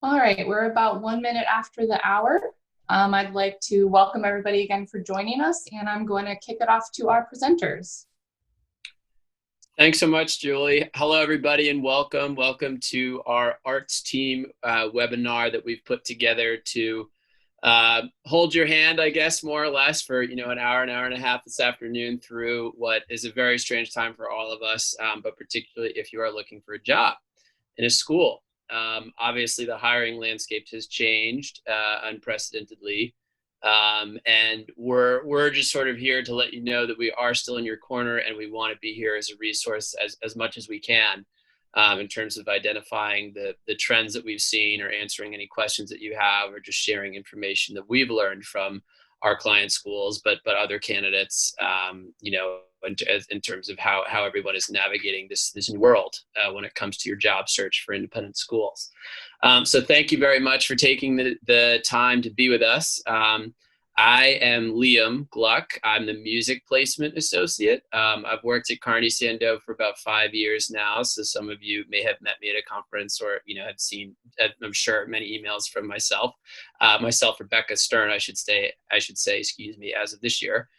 All right, we're about 1 minute after the hour. I'd like to welcome everybody again for joining us, and I'm going to kick it off to our presenters. Thanks so much, Julie. Hello, everybody, and welcome. Welcome to our arts team webinar that we've put together to hold your hand, I guess, more or less, for an hour and a half this afternoon through what is a very strange time for all of us, but particularly if you are looking for a job in a school. Obviously, the hiring landscape has changed unprecedentedly. And we're just sort of here to let you know that we are still in your corner, and we want to be here as a resource as much as we can, in terms of identifying the trends that we've seen, or answering any questions that you have, or just sharing information that we've learned from our client schools, but other candidates, in terms of how everyone is navigating this new world when it comes to your job search for independent schools. So thank you very much for taking the time to be with us. I am Liam Gluck. I'm the music placement associate. I've worked at Carney Sandoe for about 5 years now. So some of you may have met me at a conference, or have seen, I'm sure, many emails from myself, Rebecca Stern, I should say, excuse me, as of this year.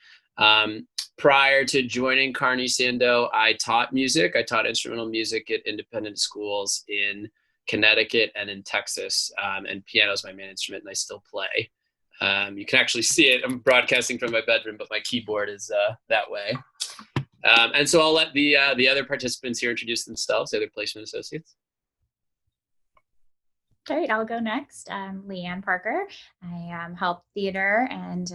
Prior to joining Carney Sandoe, I taught music. I taught instrumental music at independent schools in Connecticut and in Texas, and piano is my main instrument, and I still play. You can actually see it. I'm broadcasting from my bedroom, but my keyboard is that way. And so I'll let the other participants here introduce themselves, the other placement associates. All right, I'll go next. I'm LeeAnn Parker. I help theater and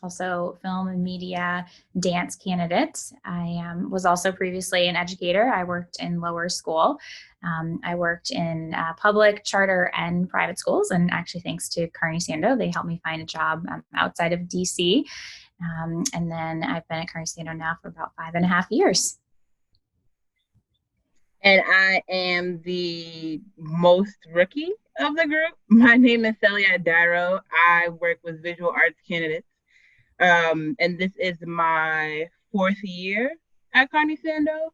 also film and media dance candidates. I was also previously an educator. I worked in lower school. I worked in public, charter, and private schools. And actually, thanks to Carney Sandoe, they helped me find a job outside of DC. And then I've been at Carney Sandoe now for about 5.5 years. And I am the most rookie of the group. My name is Seliat Dairo. I work with visual arts candidates. And this is my 4th year at Carney Sandoe.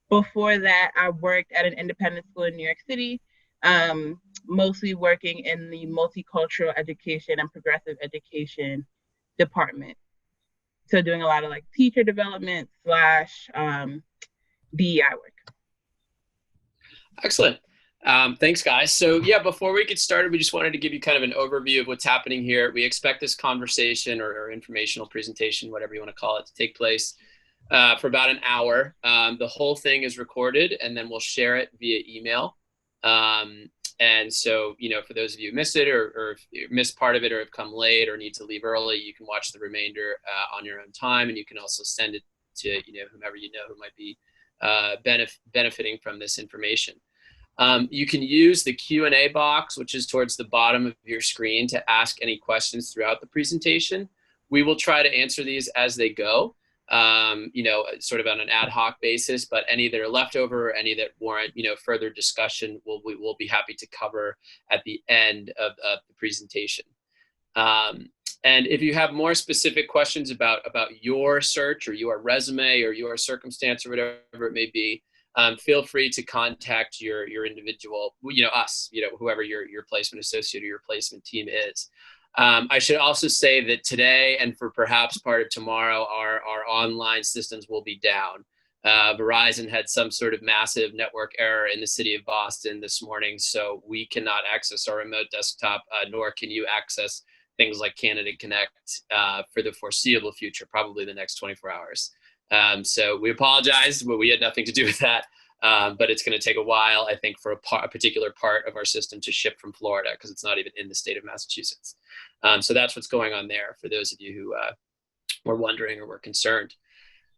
Before that, I worked at an independent school in New York City, mostly working in the multicultural education and progressive education department. So doing a lot of teacher development / DEI work. Excellent. Thanks, guys. So yeah, before we get started, we just wanted to give you kind of an overview of what's happening here. We expect this conversation or informational presentation, whatever you want to call it, to take place for about an hour. The whole thing is recorded, and then we'll share it via email. And so, for those of you who missed it, or if you missed part of it, or have come late, or need to leave early, you can watch the remainder on your own time, and you can also send it to whomever who might be benefiting from this information. You can use the Q&A box, which is towards the bottom of your screen, to ask any questions throughout the presentation. We will try to answer these as they go, sort of on an ad hoc basis, but any that are left over, or any that warrant, further discussion, we'll be happy to cover at the end of the presentation. And if you have more specific questions about your search, or your resume, or your circumstance, or whatever it may be, feel free to contact your individual, us, whoever your placement associate or your placement team is. I should also say that today, and for perhaps part of tomorrow, our online systems will be down. Verizon had some sort of massive network error in the city of Boston this morning, so we cannot access our remote desktop, nor can you access things like Candidate Connect for the foreseeable future, probably the next 24 hours. So we apologize, but we had nothing to do with that. But it's going to take a while, I think, for a particular part of our system to ship from Florida, because it's not even in the state of Massachusetts. So that's what's going on there, for those of you who were wondering or were concerned.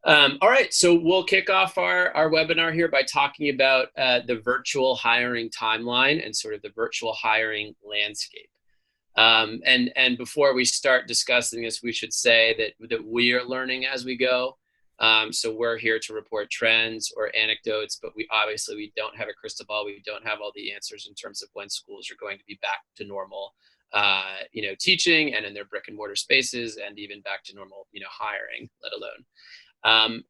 All right, so we'll kick off our webinar here by talking about the virtual hiring timeline and sort of the virtual hiring landscape. And before we start discussing this, we should say that we are learning as we go. So we're here to report trends or anecdotes, but we don't have a crystal ball. We don't have all the answers in terms of when schools are going to be back to normal, teaching and in their brick and mortar spaces, and even back to normal, hiring, let alone.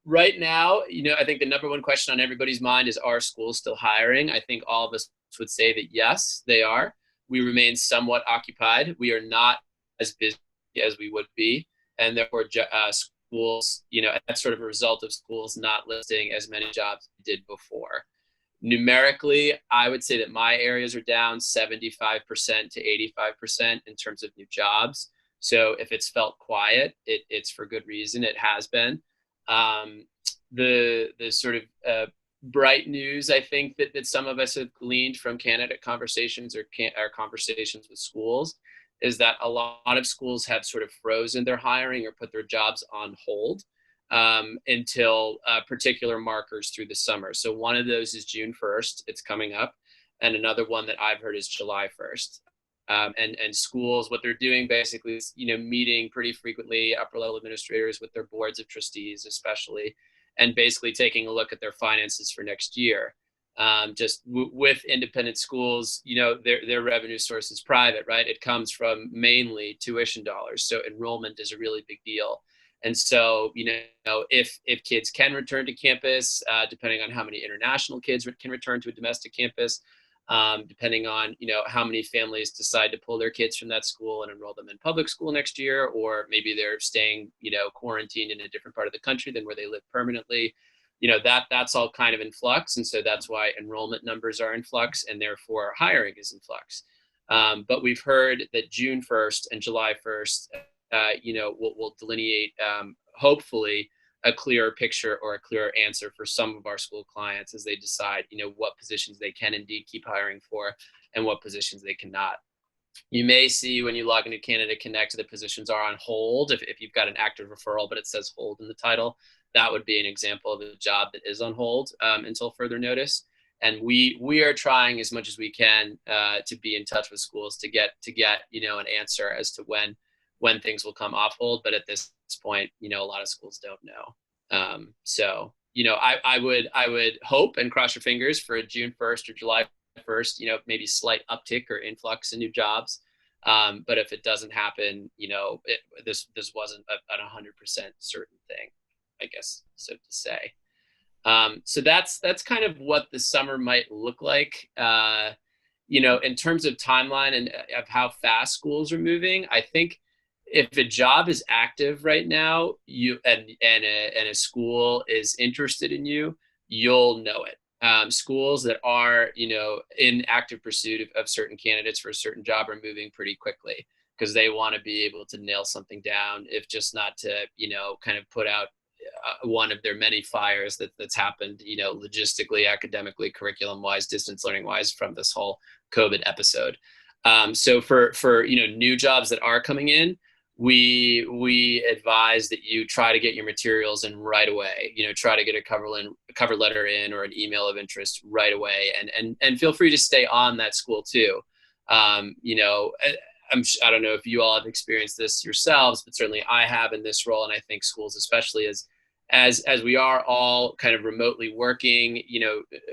Right now, I think the number one question on everybody's mind is, are schools still hiring? I think all of us would say that yes, they are. we remain somewhat occupied. We are not as busy as we would be, and therefore schools, that's sort of a result of schools not listing as many jobs as they did before. Numerically, I would say that my areas are down 75% to 85% in terms of new jobs. So if it's felt quiet, it's for good reason. It has been. The sort of bright news, I think, that some of us have gleaned from candidate conversations or conversations with schools is that a lot of schools have sort of frozen their hiring or put their jobs on hold until particular markers through the summer. So one of those is June 1st. It's coming up. And another one that I've heard is July 1st. And schools, what they're doing basically is, meeting pretty frequently, upper level administrators with their boards of trustees, especially, and basically taking a look at their finances for next year. With independent schools, their revenue source is private, right? It comes from mainly tuition dollars. So enrollment is a really big deal. And so, if kids can return to campus, depending on how many international kids can return to a domestic campus, depending on, how many families decide to pull their kids from that school and enroll them in public school next year, or maybe they're staying, quarantined in a different part of the country than where they live permanently, that's all kind of in flux. And so that's why enrollment numbers are in flux and therefore hiring is in flux. But we've heard that June 1st and July 1st, will delineate, hopefully, a clearer picture or a clearer answer for some of our school clients as they decide, what positions they can indeed keep hiring for and what positions they cannot. You may see when you log into Candidate Connect, the positions are on hold. If you've got an active referral, but it says hold in the title, that would be an example of a job that is on hold until further notice. And we are trying as much as we can to be in touch with schools to get an answer as to when things will come off hold. But at this point, a lot of schools don't know. So I would hope and cross your fingers for a June 1st or July 1st, maybe slight uptick or influx in new jobs. But if it doesn't happen, this wasn't an 100% certain thing, I guess, so to say. So that's kind of what the summer might look like. In terms of timeline and of how fast schools are moving, I think if a job is active right now, and a school is interested in you, you'll know it. Schools that are, in active pursuit of certain candidates for a certain job are moving pretty quickly because they want to be able to nail something down, if just not to, kind of put out one of their many fires that's happened, logistically, academically, curriculum-wise, distance learning-wise from this whole COVID episode. So for new jobs that are coming in, we advise that you try to get your materials in right away. Try to get a cover letter in or an email of interest right away, and feel free to stay on that school too. I don't know if you all have experienced this yourselves, but certainly I have in this role, and I think schools, especially as we are all kind of remotely working,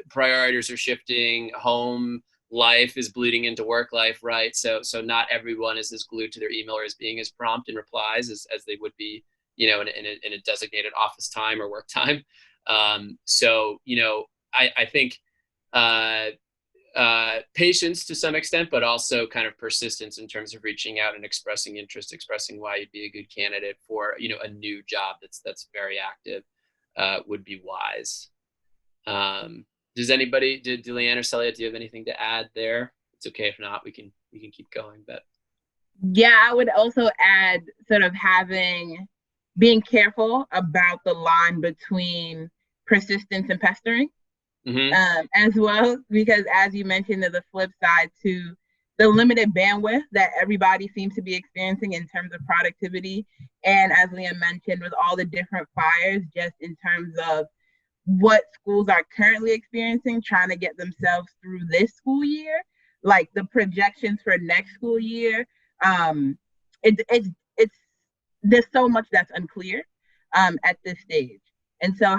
priorities are shifting, home life is bleeding into work life, right? So not everyone is as glued to their email or is being as prompt in replies as they would be, in a designated office time or work time. So I think patience to some extent, but also kind of persistence in terms of reaching out and expressing interest, expressing why you'd be a good candidate for, a new job that's very active, would be wise. Does anybody, LeeAnn or Seliat, do you have anything to add there? It's okay if not, we can keep going. But yeah, I would also add sort of being careful about the line between persistence and pestering. Mm-hmm. As well, because as you mentioned, there's a flip side to the limited bandwidth that everybody seems to be experiencing in terms of productivity. And as LeeAnn mentioned, with all the different fires, just in terms of what schools are currently experiencing, trying to get themselves through this school year, like the projections for next school year, it's there's so much that's unclear at this stage. And so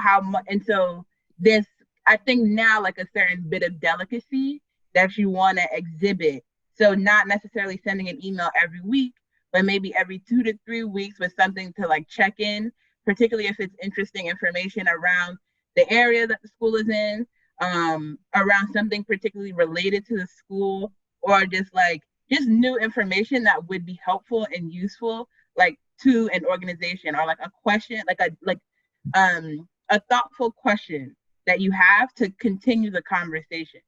there's, I think now, like a certain bit of delicacy that you want to exhibit. So not necessarily sending an email every week, but maybe every 2 to 3 weeks with something to like check in, particularly if it's interesting information around the area that the school is in, around something particularly related to the school, or just like just new information that would be helpful and useful, like to an organization, or like a question, a thoughtful question that you have to continue the conversation,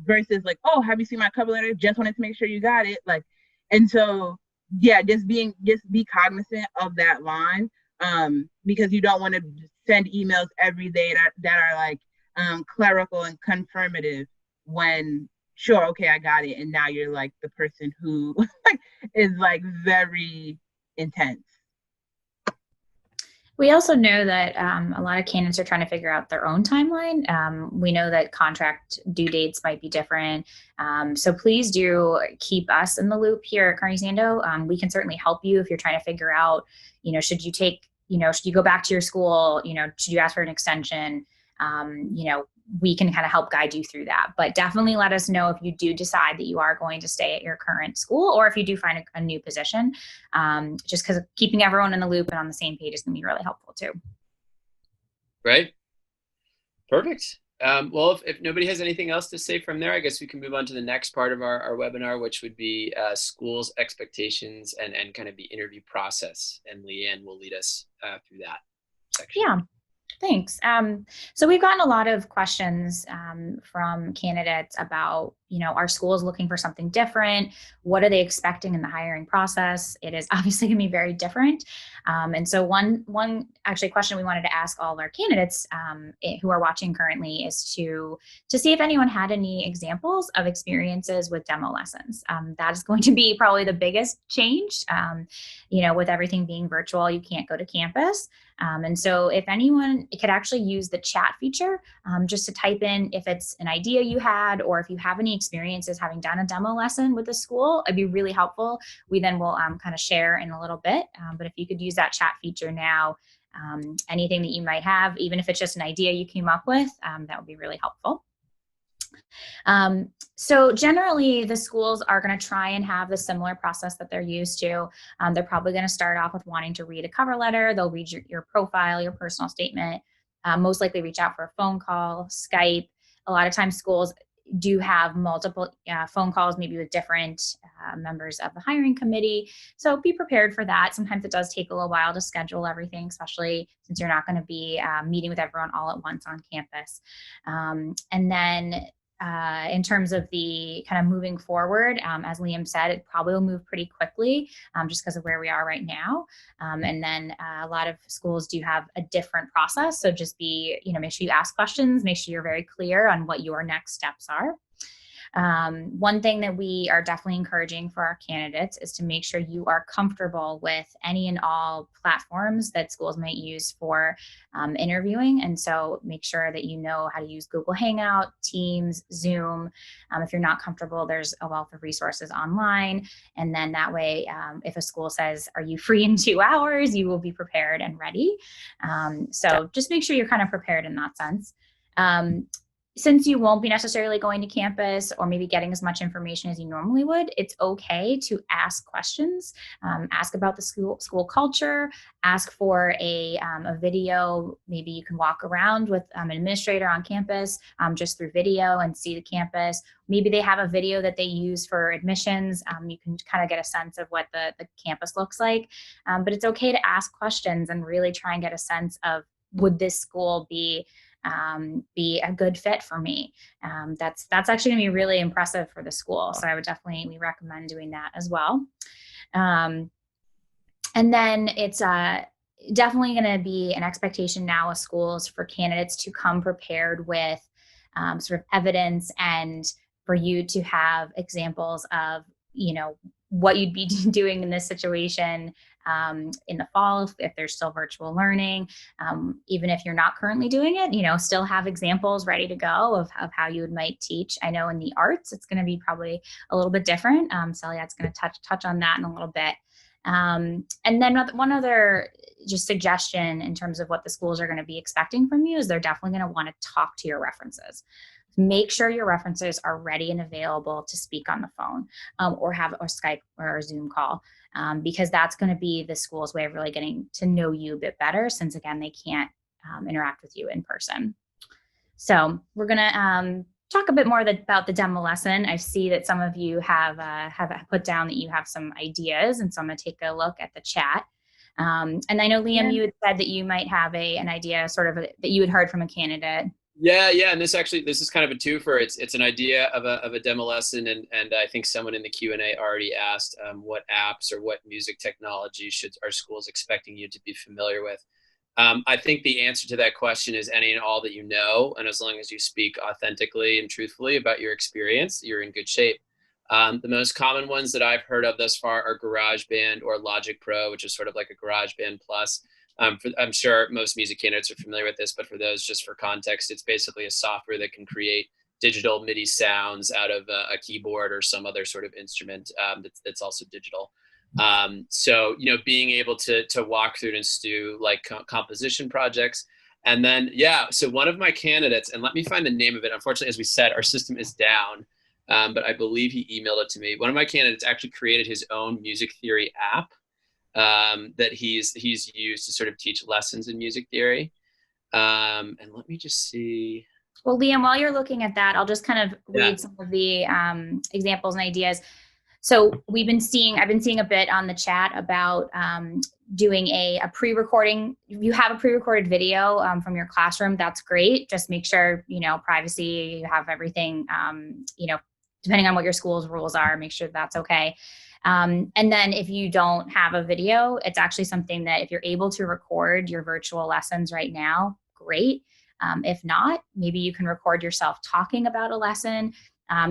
versus like, oh, have you seen my cover letter? Just wanted to make sure you got it. Like, and so yeah, just be cognizant of that line, because you don't want to send emails every day that are like clerical and confirmative, when sure, okay, I got it, and now you're like the person who like is like very intense. We also know that a lot of candidates are trying to figure out their own timeline. We know that contract due dates might be different. So please do keep us in the loop here at Carney Sandoe. We can certainly help you if you're trying to figure out, should you go back to your school? Should you ask for an extension? We can kind of help guide you through that. But definitely let us know if you do decide that you are going to stay at your current school, or if you do find a new position, just because keeping everyone in the loop and on the same page is going to be really helpful too. Right. Perfect. Well, if nobody has anything else to say from there, I guess we can move on to the next part of our webinar, which would be schools, expectations, and kind of the interview process. And LeeAnn will lead us through that section. Yeah. Thanks. So we've gotten a lot of questions from candidates about, are schools looking for something different? What are they expecting in the hiring process? It is obviously going to be very different. And so one actually question we wanted to ask all of our candidates who are watching currently is to see if anyone had any examples of experiences with demo lessons. That is going to be probably the biggest change. With everything being virtual, you can't go to campus. And so if anyone could actually use the chat feature, just to type in if it's an idea you had, or if you have any experiences having done a demo lesson with the school, it'd be really helpful. We then will kind of share in a little bit. But if you could use that chat feature now, anything that you might have, even if it's just an idea you came up with, that would be really helpful. So generally, the schools are going to try and have a similar process that they're used to. They're probably going to start off with wanting to read a cover letter. They'll read your profile, your personal statement, most likely reach out for a phone call, Skype. A lot of times schools do have multiple phone calls, maybe with different members of the hiring committee. So be prepared for that. Sometimes it does take a little while to schedule everything, especially since you're not going to be meeting with everyone all at once on campus. And then in terms of the kind of moving forward, as LeeAnn said, it probably will move pretty quickly just because of where we are right now. And then a lot of schools do have a different process. So just make sure you ask questions, make sure you're very clear on what your next steps are. One thing that we are definitely encouraging for our candidates is to make sure you are comfortable with any and all platforms that schools might use for interviewing. And so make sure that you know how to use Google Hangout, Teams, Zoom. If you're not comfortable, there's a wealth of resources online. And then that way, if a school says, are you free in 2 hours, you will be prepared and ready. So just make sure you're kind of prepared in that sense. Since you won't be necessarily going to campus or maybe getting as much information as you normally would, it's okay to ask questions, ask about the school culture, ask for a video. Maybe you can walk around with an administrator on campus just through video and see the campus. Maybe they have a video that they use for admissions. You can kind of get a sense of what the campus looks like. But it's okay to ask questions and really try and get a sense of, would this school be a good fit for me? That's actually gonna be really impressive for the school. So I would we recommend doing that as well. And then it's definitely gonna be an expectation now of schools for candidates to come prepared with sort of evidence, and for you to have examples of, what you'd be doing in this situation in the fall, if there's still virtual learning, even if you're not currently doing it, still have examples ready to go of how you might teach. I know in the arts, it's going to be probably a little bit different. Seliat's going to touch on that in a little bit. And then one other just suggestion in terms of what the schools are going to be expecting from you is they're definitely going to want to talk to your references. Make sure your references are ready and available to speak on the phone or have a Skype or a Zoom call, because that's going to be the school's way of really getting to know you a bit better, since again, they can't interact with you in person. So we're going to talk a bit more about the demo lesson. I see that some of you have put down that you have some ideas, and so I'm going to take a look at the chat. And I know, Liam, you had said that you might have an idea that you had heard from a candidate. Yeah, and this is kind of a twofer. It's an idea of a demo lesson, and I think someone in the Q&A already asked what apps or what music technology should our schools expecting you to be familiar with. I think the answer to that question is any and all that you know, and as long as you speak authentically and truthfully about your experience, you're in good shape. The most common ones that I've heard of thus far are GarageBand or Logic Pro, which is sort of like a GarageBand Plus. I'm sure most music candidates are familiar with this, but for those, just for context, it's basically a software that can create digital MIDI sounds out of a keyboard or some other sort of instrument that's also digital. So, being able to walk through and do like composition projects. And then, so one of my candidates, and let me find the name of it. Unfortunately, as we said, our system is down, but I believe he emailed it to me. One of my candidates actually created his own music theory app that he's used to sort of teach lessons in music theory. And let me just see. Well, Liam, while you're looking at that, I'll just kind of read some of the examples and ideas. So I've been seeing a bit on the chat about doing a pre-recording. If you have a pre-recorded video from your classroom, that's great. Just make sure, privacy, you have everything, depending on what your school's rules are, make sure that's okay. And then if you don't have a video, it's actually something that if you're able to record your virtual lessons right now, great. If not, maybe you can record yourself talking about a lesson.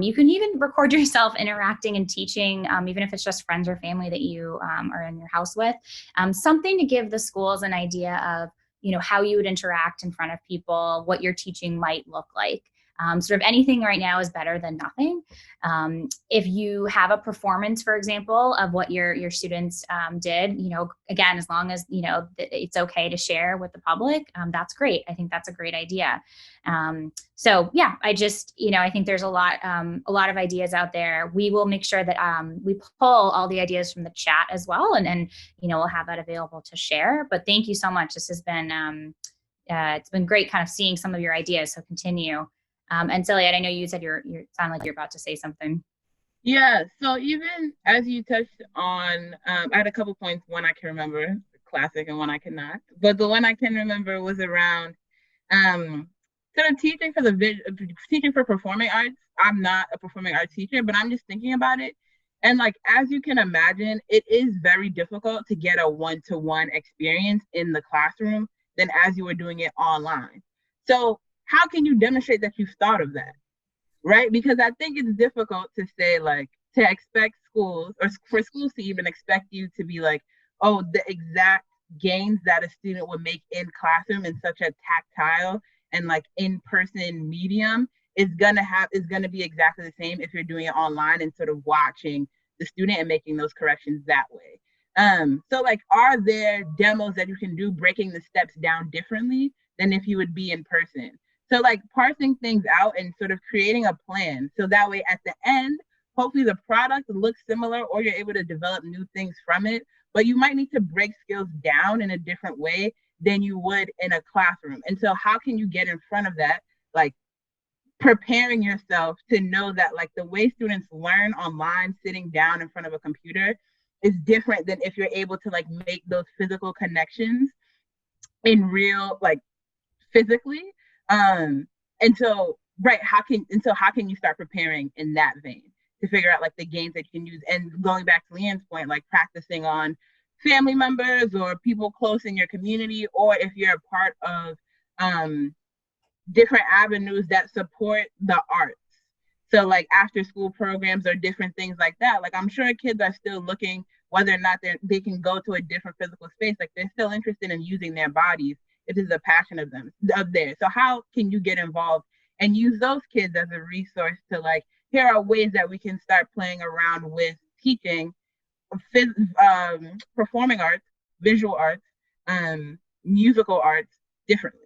You can even record yourself interacting and teaching, even if it's just friends or family that you are in your house with. Something to give the schools an idea of, how you would interact in front of people, what your teaching might look like. Sort of anything right now is better than nothing. If you have a performance, for example, of what your students did, again, as long as, it's okay to share with the public, that's great. I think that's a great idea. So yeah, I think there's a lot of ideas out there. We will make sure that we pull all the ideas from the chat as well. And we'll have that available to share. But thank you so much. This has been, it's been great kind of seeing some of your ideas. So continue. And Seliat, I know you said you sound like you're about to say something. Yeah, so even as you touched on, I had a couple points, one I can remember, classic, and one I cannot. But the one I can remember was around sort of teaching for performing arts. I'm not a performing arts teacher, but I'm just thinking about it. And like, as you can imagine, it is very difficult to get a one-to-one experience in the classroom than as you were doing it online. So how can you demonstrate that you've thought of that, right? Because I think it's difficult to say, like, to expect schools, or for schools to even expect you to be like, oh, the exact gains that a student would make in classroom in such a tactile and like in-person medium is gonna be exactly the same if you're doing it online and sort of watching the student and making those corrections that way. So like, are there demos that you can do breaking the steps down differently than if you would be in person? So like parsing things out and sort of creating a plan. So that way at the end, hopefully the product looks similar or you're able to develop new things from it, but you might need to break skills down in a different way than you would in a classroom. And so how can you get in front of that? Like preparing yourself to know that like the way students learn online, sitting down in front of a computer is different than if you're able to like make those physical connections in real, like physically. And so how can you start preparing in that vein to figure out like the gains that you can use? And going back to LeeAnn's point, like practicing on family members or people close in your community, or if you're a part of different avenues that support the arts. So like after school programs or different things like that. Like I'm sure kids are still looking whether or not they can go to a different physical space. Like they're still interested in using their bodies. It is a passion of theirs. So how can you get involved and use those kids as a resource to like, here are ways that we can start playing around with teaching performing arts, visual arts, musical arts differently.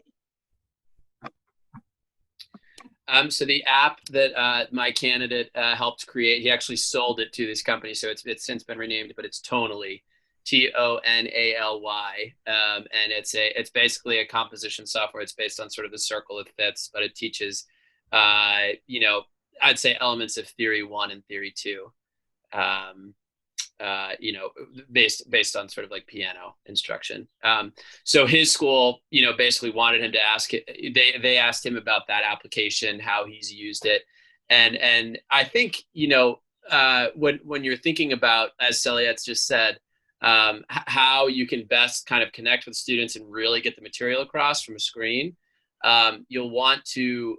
So the app that my candidate helped create, he actually sold it to this company, so it's since been renamed, but it's Tonally, Tonally, and it's basically a composition software. It's based on sort of the circle of fifths, but it teaches you know, I'd say elements of theory 1 and theory 2. You know, based on sort of like piano instruction. So his school, you know, basically wanted him to ask it. They asked him about that application, how he's used it, and I think, you know, when you're thinking about, as Seliat's just said, how you can best kind of connect with students and really get the material across from a screen, you'll want to.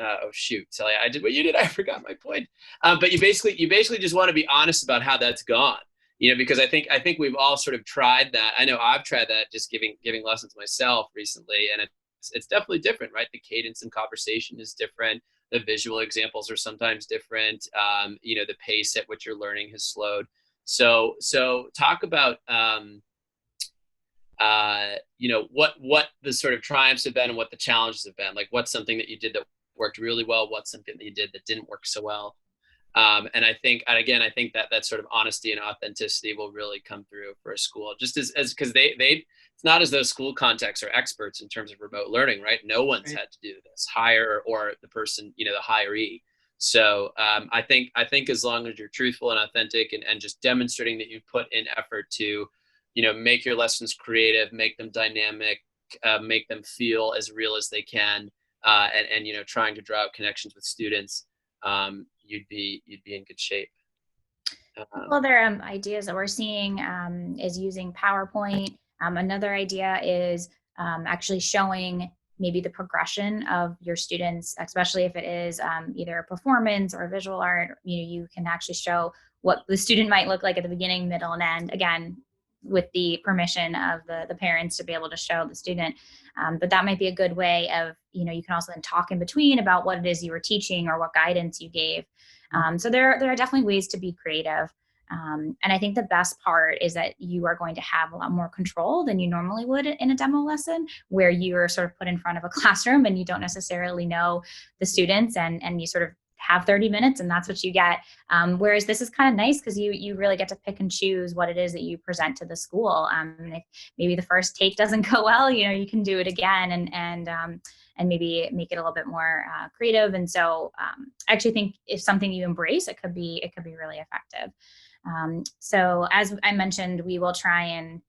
Oh shoot, Sally, I did what you did. I forgot my point. But you basically just want to be honest about how that's gone. You know, because I think we've all sort of tried that. I know I've tried that, just giving lessons myself recently, and it's definitely different, right? The cadence and conversation is different. The visual examples are sometimes different. You know, the pace at which you're learning has slowed. So talk about you know, what the sort of triumphs have been and what the challenges have been. Like, what's something that you did that worked really well, what's something that you did that didn't work so well. And I think that sort of honesty and authenticity will really come through for a school, just as because they it's not as though school contexts are experts in terms of remote learning, right? No one's had to do this, hire or the person, you know, the hiree. So I think as long as you're truthful and authentic and just demonstrating that you put in effort to, you know, make your lessons creative, make them dynamic, make them feel as real as they can, and you know, trying to draw out connections with students, you'd be in good shape. Other ideas that we're seeing is using PowerPoint. Another idea is actually showing maybe the progression of your students, especially if it is either a performance or a visual art. You know, you can actually show what the student might look like at the beginning, middle, and end. Again, with the permission of the parents to be able to show the student. But that might be a good way of, you know, you can also then talk in between about what it is you were teaching or what guidance you gave. So there are definitely ways to be creative. And I think the best part is that you are going to have a lot more control than you normally would in a demo lesson, where you are sort of put in front of a classroom and you don't necessarily know the students, and you sort of have 30 minutes and that's what you get. Whereas this is kind of nice because you really get to pick and choose what it is that you present to the school. If maybe the first take doesn't go well, you know, you can do it again and maybe make it a little bit more creative. And so I actually think if something you embrace, it could be really effective. So as I mentioned, we'll try and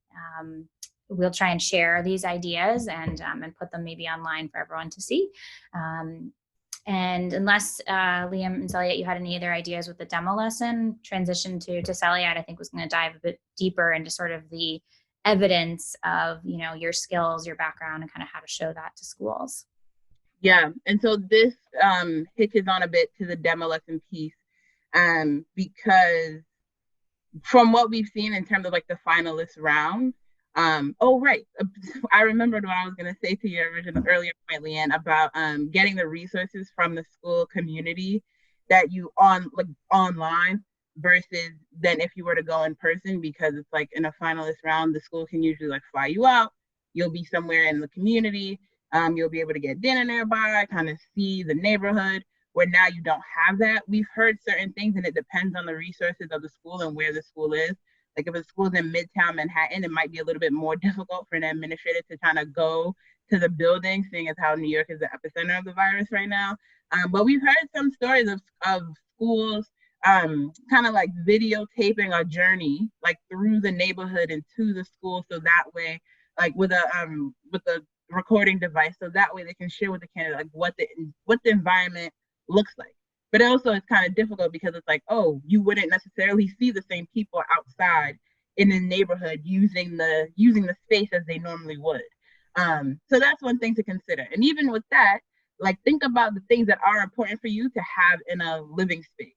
share these ideas and put them maybe online for everyone to see. And unless LeeAnn and Seliat, you had any other ideas with the demo lesson, transition to Seliat, I think was going to dive a bit deeper into sort of the evidence of, you know, your skills, your background, and kind of how to show that to schools. Yeah, and so this hitches on a bit to the demo lesson piece, because from what we've seen in terms of like the finalist round, I remembered what I was going to say to your earlier point, LeeAnn, about getting the resources from the school community that you online versus then if you were to go in person, because it's like in a finalist round, the school can usually like fly you out. You'll be somewhere in the community. You'll be able to get dinner nearby, kind of see the neighborhood, where now you don't have that. We've heard certain things, and it depends on the resources of the school and where the school is. Like if a school's in Midtown Manhattan, it might be a little bit more difficult for an administrator to kind of go to the building, seeing as how New York is the epicenter of the virus right now. But we've heard some stories of schools kind of like videotaping a journey like through the neighborhood and to the school, so that way, like with a recording device, so that way they can share with the candidate like what the environment looks like. But also it's kind of difficult because it's like, oh, you wouldn't necessarily see the same people outside in the neighborhood using the space as they normally would. So that's one thing to consider. And even with that, like think about the things that are important for you to have in a living space,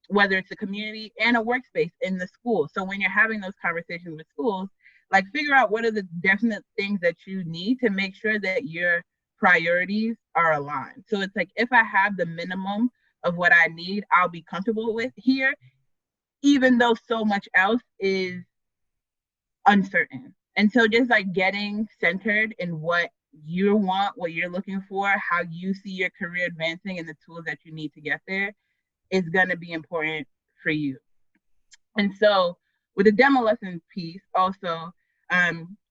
whether it's a community and a workspace in the school. So when you're having those conversations with schools, like figure out what are the definite things that you need to make sure that your priorities are aligned. So it's like, if I have the minimum of what I need, I'll be comfortable with here, even though so much else is uncertain. And so just like getting centered in what you want, what you're looking for, how you see your career advancing, and the tools that you need to get there is going to be important for you. And so with the demo lesson piece also,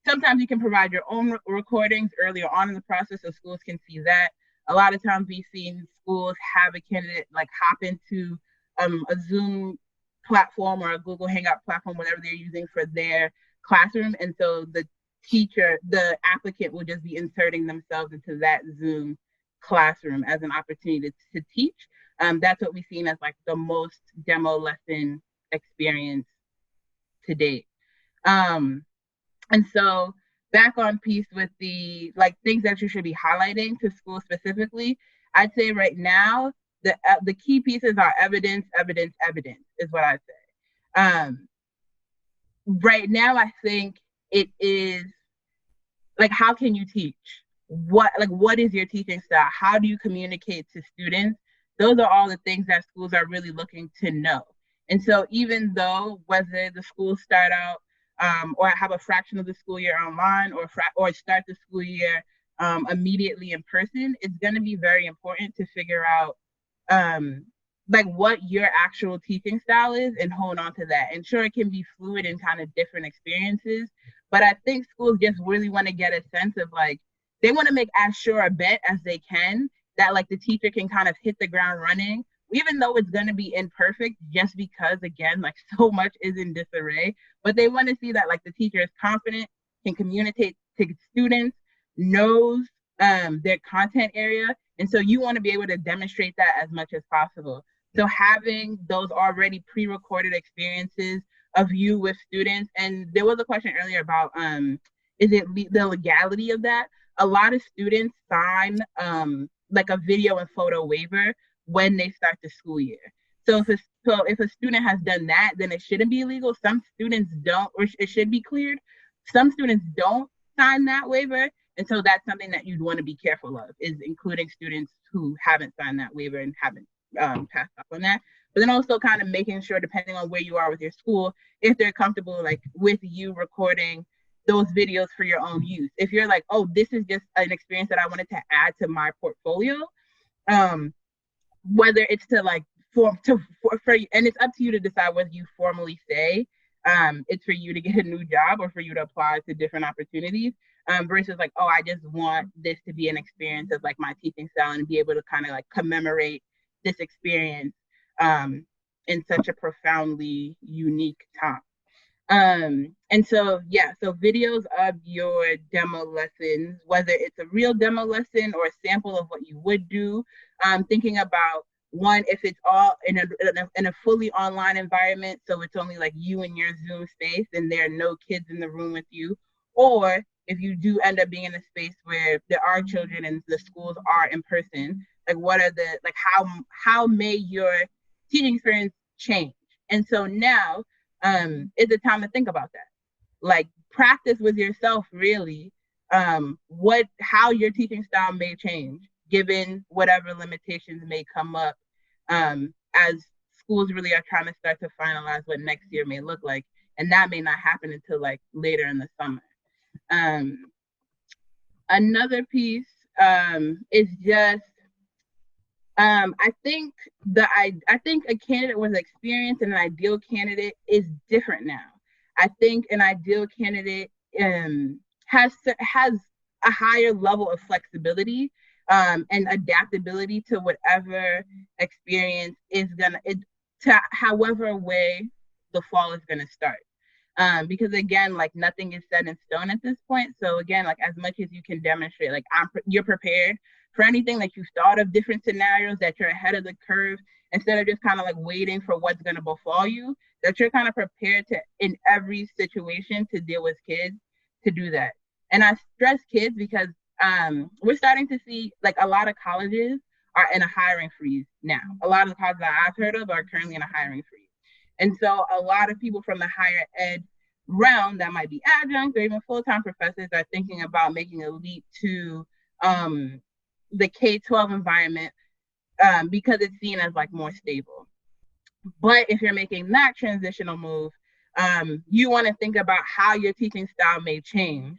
sometimes you can provide your own recordings earlier on in the process so schools can see that. A lot of times we've seen schools have a candidate like hop into a Zoom platform or a Google Hangout platform, whatever they're using for their classroom. And so the applicant will just be inserting themselves into that Zoom classroom as an opportunity to teach. That's what we've seen as like the most demo lesson experience to date. And so back on piece with the like things that you should be highlighting to schools specifically, I'd say right now, the key pieces are evidence is what I'd say. Right now, I think it is like, how can you teach? What is your teaching style? How do you communicate to students? Those are all the things that schools are really looking to know. And so even though whether the schools start out or have a fraction of the school year online or start the school year immediately in person, it's going to be very important to figure out like what your actual teaching style is and hold on to that. And sure, it can be fluid and kind of different experiences, but I think schools just really want to get a sense of like, they want to make as sure a bet as they can that like the teacher can kind of hit the ground running, even though it's going to be imperfect, just because again, like so much is in disarray, but they want to see that like the teacher is confident, can communicate to students, knows their content area. And so you want to be able to demonstrate that as much as possible. So having those already pre-recorded experiences of you with students, and there was a question earlier about, is it the legality of that? A lot of students sign like a video and photo waiver when they start the school year. So if a student has done that, then it shouldn't be illegal. Some students don't, or it should be cleared. Some students don't sign that waiver. And so that's something that you'd want to be careful of, is including students who haven't signed that waiver and haven't passed up on that. But then also kind of making sure, depending on where you are with your school, if they're comfortable like with you recording those videos for your own use. If you're like, oh, this is just an experience that I wanted to add to my portfolio, whether it's to like for and it's up to you to decide whether you formally say it's for you to get a new job or for you to apply to different opportunities, versus like, oh, I just want this to be an experience of like my teaching style and be able to kind of like commemorate this experience in such a profoundly unique time. And so, yeah, so videos of your demo lessons, whether it's a real demo lesson or a sample of what you would do, thinking about one, if it's all in a fully online environment, so it's only like you and your Zoom space and there are no kids in the room with you, or if you do end up being in a space where there are children and the schools are in person, like what are the, like how may your teaching experience change? And so now is the time to think about that. Like practice with yourself really, how your teaching style may change given whatever limitations may come up as schools really are trying to start to finalize what next year may look like. And that may not happen until like later in the summer. Another piece is just, I think a candidate with experience and an ideal candidate is different now. I think an ideal candidate has a higher level of flexibility and adaptability to whatever experience is to however way the fall is gonna start. Because again, like nothing is set in stone at this point. So again, like as much as you can demonstrate, like you're prepared for anything, that you've thought of different scenarios, that you're ahead of the curve, instead of just kind of like waiting for what's going to befall you, that you're kind of prepared to, in every situation, to deal with kids, to do that. And I stress kids because we're starting to see like a lot of colleges are in a hiring freeze now. A lot of the colleges that I've heard of are currently in a hiring freeze. And so a lot of people from the higher ed realm that might be adjuncts or even full-time professors are thinking about making a leap to the K-12 environment because it's seen as like more stable. But if you're making that transitional move, you want to think about how your teaching style may change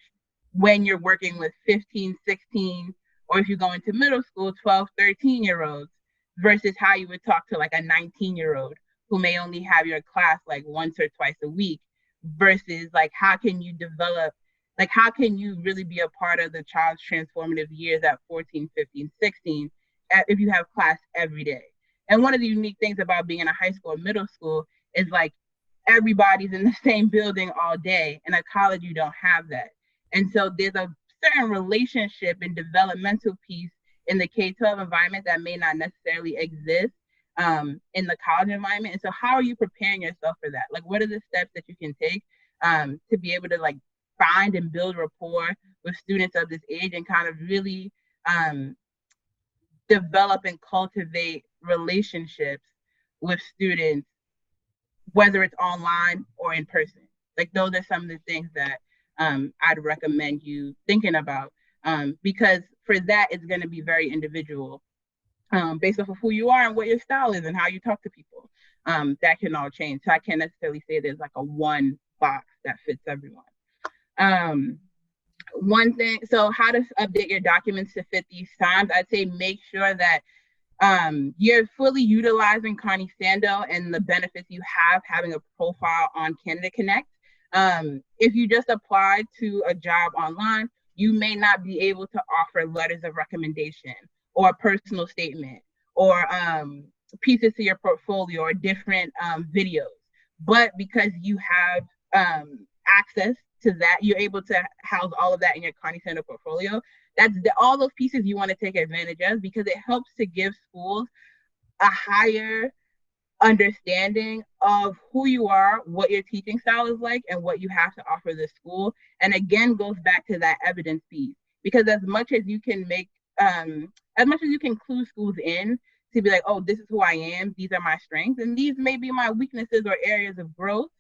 when you're working with 15, 16, or if you go into middle school, 12, 13-year-olds, versus how you would talk to like a 19-year-old who may only have your class like once or twice a week, versus like how can you develop, Like, how can you really be a part of the child's transformative years at 14, 15, 16 if you have class every day? And one of the unique things about being in a high school or middle school is like everybody's in the same building all day. In a college, you don't have that. And so there's a certain relationship and developmental piece in the K-12 environment that may not necessarily exist in the college environment. And so how are you preparing yourself for that? Like, what are the steps that you can take to be able to like find and build rapport with students of this age and kind of really develop and cultivate relationships with students, whether it's online or in person? Like, those are some of the things that I'd recommend you thinking about, because for that, it's going to be very individual based off of who you are and what your style is and how you talk to people. That can all change. So I can't necessarily say there's like a one box that fits everyone. One thing, so how to update your documents to fit these times, I'd say make sure that you're fully utilizing Carney Sandoe and the benefits you have having a profile on Candidate Connect. If you just applied to a job online, you may not be able to offer letters of recommendation or a personal statement or pieces to your portfolio or different videos. But because you have access to that, you're able to house all of that in your Carney Sandoe portfolio. That's all those pieces you want to take advantage of, because it helps to give schools a higher understanding of who you are, what your teaching style is like, and what you have to offer the school. And again, goes back to that evidence piece, because as much as you can make, as much as you can clue schools in to be like, oh, this is who I am, these are my strengths, and these may be my weaknesses or areas of growth,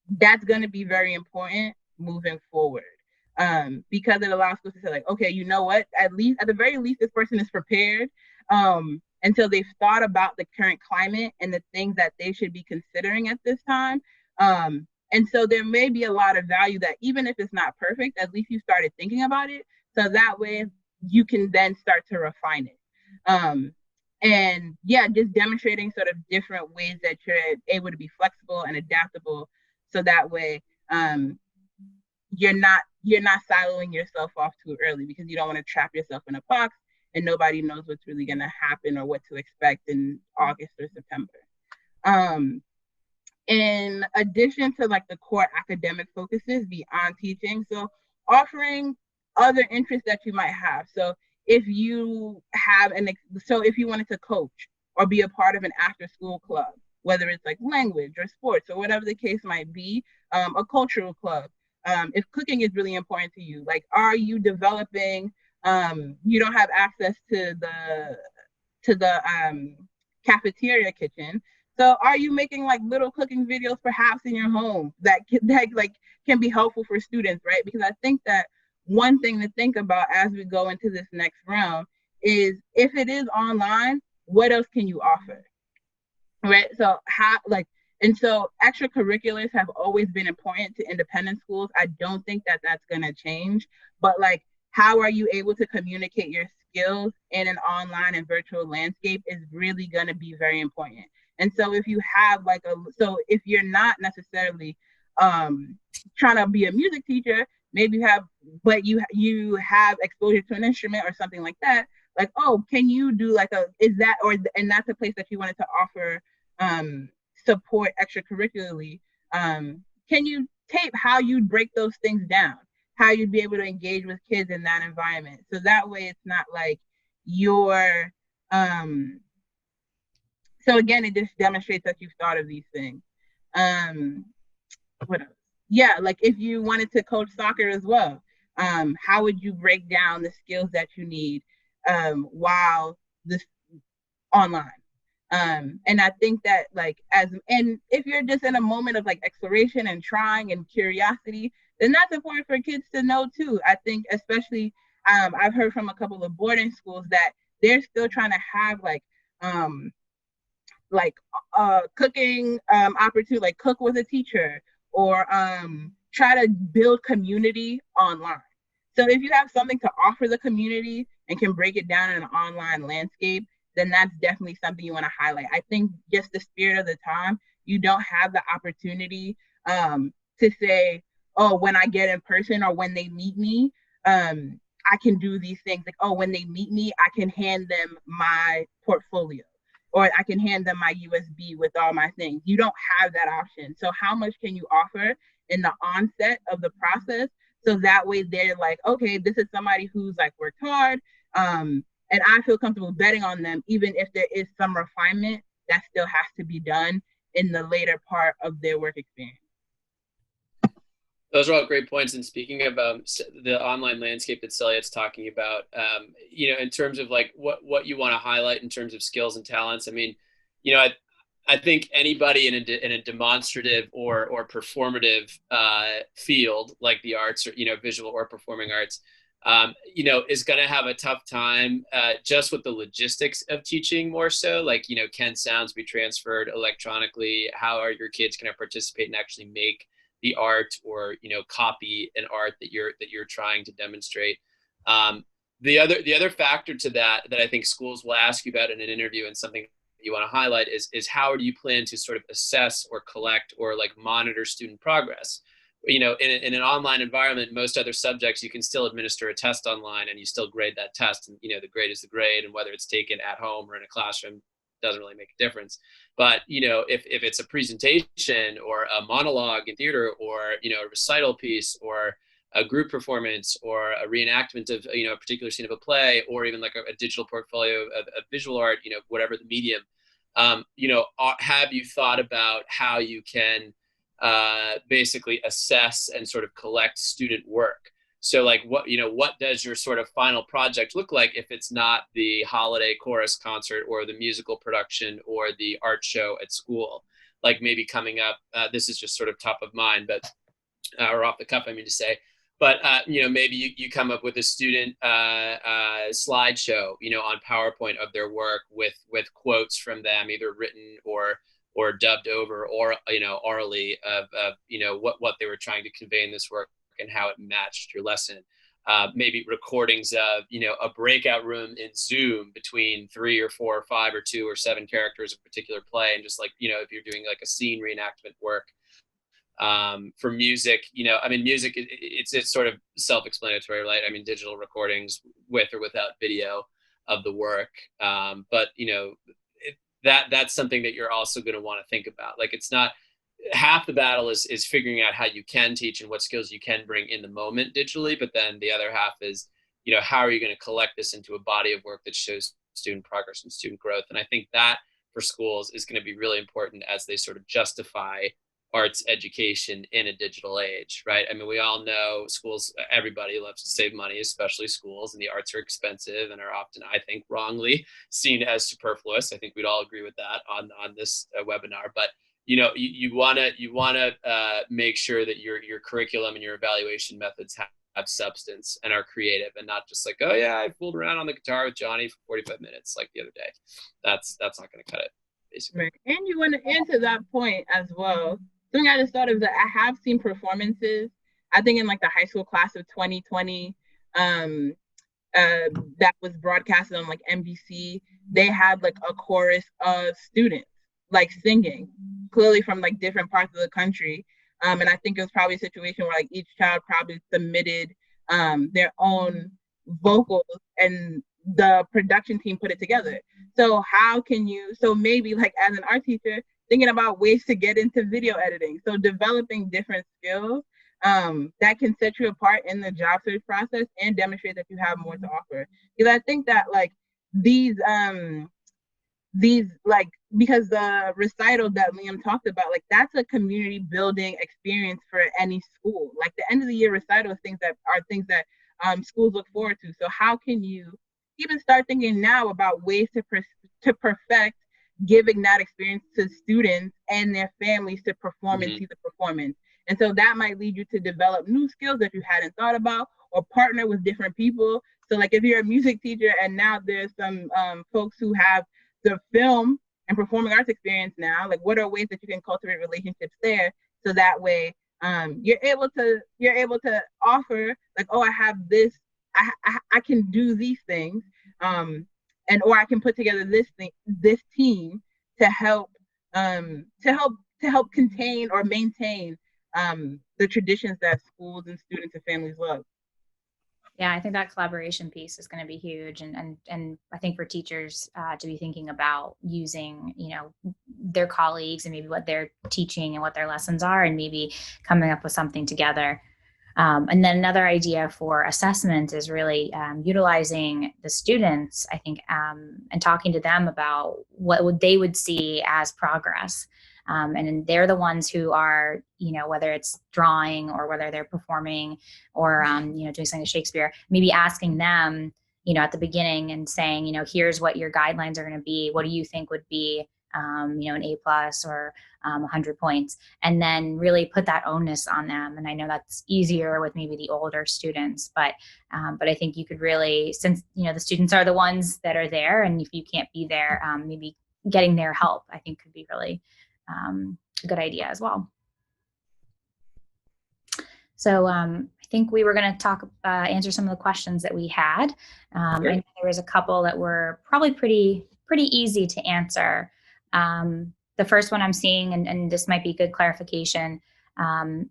that's going to be very important moving forward. Because it allows schools to say like, okay, you know what, at the very least, this person is prepared until they've thought about the current climate and the things that they should be considering at this time. And so there may be a lot of value that even if it's not perfect, at least you started thinking about it. So that way you can then start to refine it. And yeah, just demonstrating sort of different ways that you're able to be flexible and adaptable. So that way you're not siloing yourself off too early, because you don't want to trap yourself in a box and nobody knows what's really going to happen or what to expect in August or September. In addition to like the core academic focuses beyond teaching, so offering other interests that you might have. So if you have if you wanted to coach or be a part of an after school club, whether it's like language or sports or whatever the case might be, a cultural club. If cooking is really important to you, like, are you developing, you don't have access to the cafeteria kitchen. So are you making like little cooking videos perhaps in your home that like can be helpful for students, right? Because I think that one thing to think about as we go into this next round is, if it is online, what else can you offer? Right? So and so extracurriculars have always been important to independent schools. I don't think that that's going to change, but like, how are you able to communicate your skills in an online and virtual landscape is really going to be very important. And so if you have if you're not necessarily trying to be a music teacher, maybe but you have exposure to an instrument or something like that, like, oh, can you do and that's a place that you wanted to offer support extracurricularly, can you tape how you'd break those things down, how you'd be able to engage with kids in that environment? So that way it's not like you're so again, it just demonstrates that you've thought of these things. What else? Yeah, like if you wanted to coach soccer as well, how would you break down the skills that you need while this online? And I think that and if you're just in a moment of like exploration and trying and curiosity, then that's important for kids to know too. I think especially I've heard from a couple of boarding schools that they're still trying to have cooking opportunity, like cook with a teacher, or try to build community online. So if you have something to offer the community and can break it down in an online landscape, then that's definitely something you want to highlight. I think just the spirit of the time, you don't have the opportunity to say, oh, when I get in person or when they meet me, I can do these things. Like, oh, when they meet me, I can hand them my portfolio, or I can hand them my USB with all my things. You don't have that option. So how much can you offer in the onset of the process? So that way they're like, okay, this is somebody who's like worked hard. And I feel comfortable betting on them, even if there is some refinement that still has to be done in the later part of their work experience. Those are all great points. And speaking of the online landscape that Seliat's talking about, in terms of like what you want to highlight in terms of skills and talents, I mean, I think anybody in a demonstrative or performative field like the arts, or visual or performing arts, is going to have a tough time just with the logistics of teaching more so. Like, can sounds be transferred electronically? How are your kids going to participate and actually make the art, or copy an art that you're trying to demonstrate? The other factor to that I think schools will ask you about in an interview, and something you want to highlight is how do you plan to sort of assess or collect or like monitor student progress? In an online environment, most other subjects, you can still administer a test online and you still grade that test, and the grade is the grade, and whether it's taken at home or in a classroom doesn't really make a difference. But if it's a presentation or a monologue in theater, or a recital piece, or a group performance, or a reenactment of a particular scene of a play, or even like a digital portfolio of visual art, whatever the medium, have you thought about how you can basically assess and sort of collect student work? So like what does your sort of final project look like if it's not the holiday chorus concert or the musical production or the art show at school? Like maybe coming up, this is just sort of top of mind, but or off the cuff, I mean to say, but maybe you come up with a student slideshow, on PowerPoint of their work with quotes from them, either written or dubbed over, or orally of what they were trying to convey in this work and how it matched your lesson. Maybe recordings of a breakout room in Zoom between 3 or 4 or 5 or 2 or 7 characters of a particular play, and just like if you're doing like a scene reenactment work. For music, music, it's sort of self-explanatory, right? I mean, digital recordings with or without video of the work, but that's something that you're also going to want to think about. Like, it's not half the battle is figuring out how you can teach and what skills you can bring in the moment digitally, but then the other half is how are you going to collect this into a body of work that shows student progress and student growth? And I think that for schools is going to be really important as they sort of justify arts education in a digital age, right? I mean, we all know schools, everybody loves to save money, especially schools, and the arts are expensive and are often, I think, wrongly seen as superfluous. I think we'd all agree with that on this webinar. But you want to make sure that your curriculum and your evaluation methods have substance and are creative, and not just like, oh yeah, I fooled around on the guitar with Johnny for 45 minutes like the other day. That's not going to cut it, basically. Right. And you want to answer that point as well. Something I just thought of, that I have seen performances, I think in like the high school class of 2020, that was broadcasted on like NBC. They had like a chorus of students like singing, clearly from like different parts of the country. And I think it was probably a situation where like each child probably submitted their own vocals, and the production team put it together. So how can you, so maybe like as an art teacher, thinking about ways to get into video editing. So developing different skills that can set you apart in the job search process and demonstrate that you have more to offer. Because I think that like these like, because the recital that LeeAnn talked about, like that's a community building experience for any school. Like the end of the year recital is things that schools look forward to. So how can you even start thinking now about ways to perfect giving that experience to students and their families to perform and see the performance? And so that might lead you to develop new skills that you hadn't thought about, or partner with different people. So like if you're a music teacher and now there's some folks who have the film and performing arts experience now, like what are ways that you can cultivate relationships there, so that way you're able to offer like, oh, I have this, I can do these things, and or I can put together this team to help contain or maintain the traditions that schools and students and families love. Yeah, I think that collaboration piece is going to be huge, and I think for teachers to be thinking about using, their colleagues and maybe what they're teaching and what their lessons are, and maybe coming up with something together. And then another idea for assessment is really utilizing the students, I think, and talking to them about what they would see as progress. And they're the ones who are, whether it's drawing or whether they're performing or, doing something to Shakespeare, maybe asking them, at the beginning and saying, here's what your guidelines are going to be. What do you think would be, an A+ or 100 points, and then really put that onus on them. And I know that's easier with maybe the older students, but I think you could really, since, the students are the ones that are there, and if you can't be there, maybe getting their help, I think could be really a good idea as well. So I think we were going to answer some of the questions that we had. Sure. I know there was a couple that were probably pretty easy to answer. The first one I'm seeing, and this might be good clarification,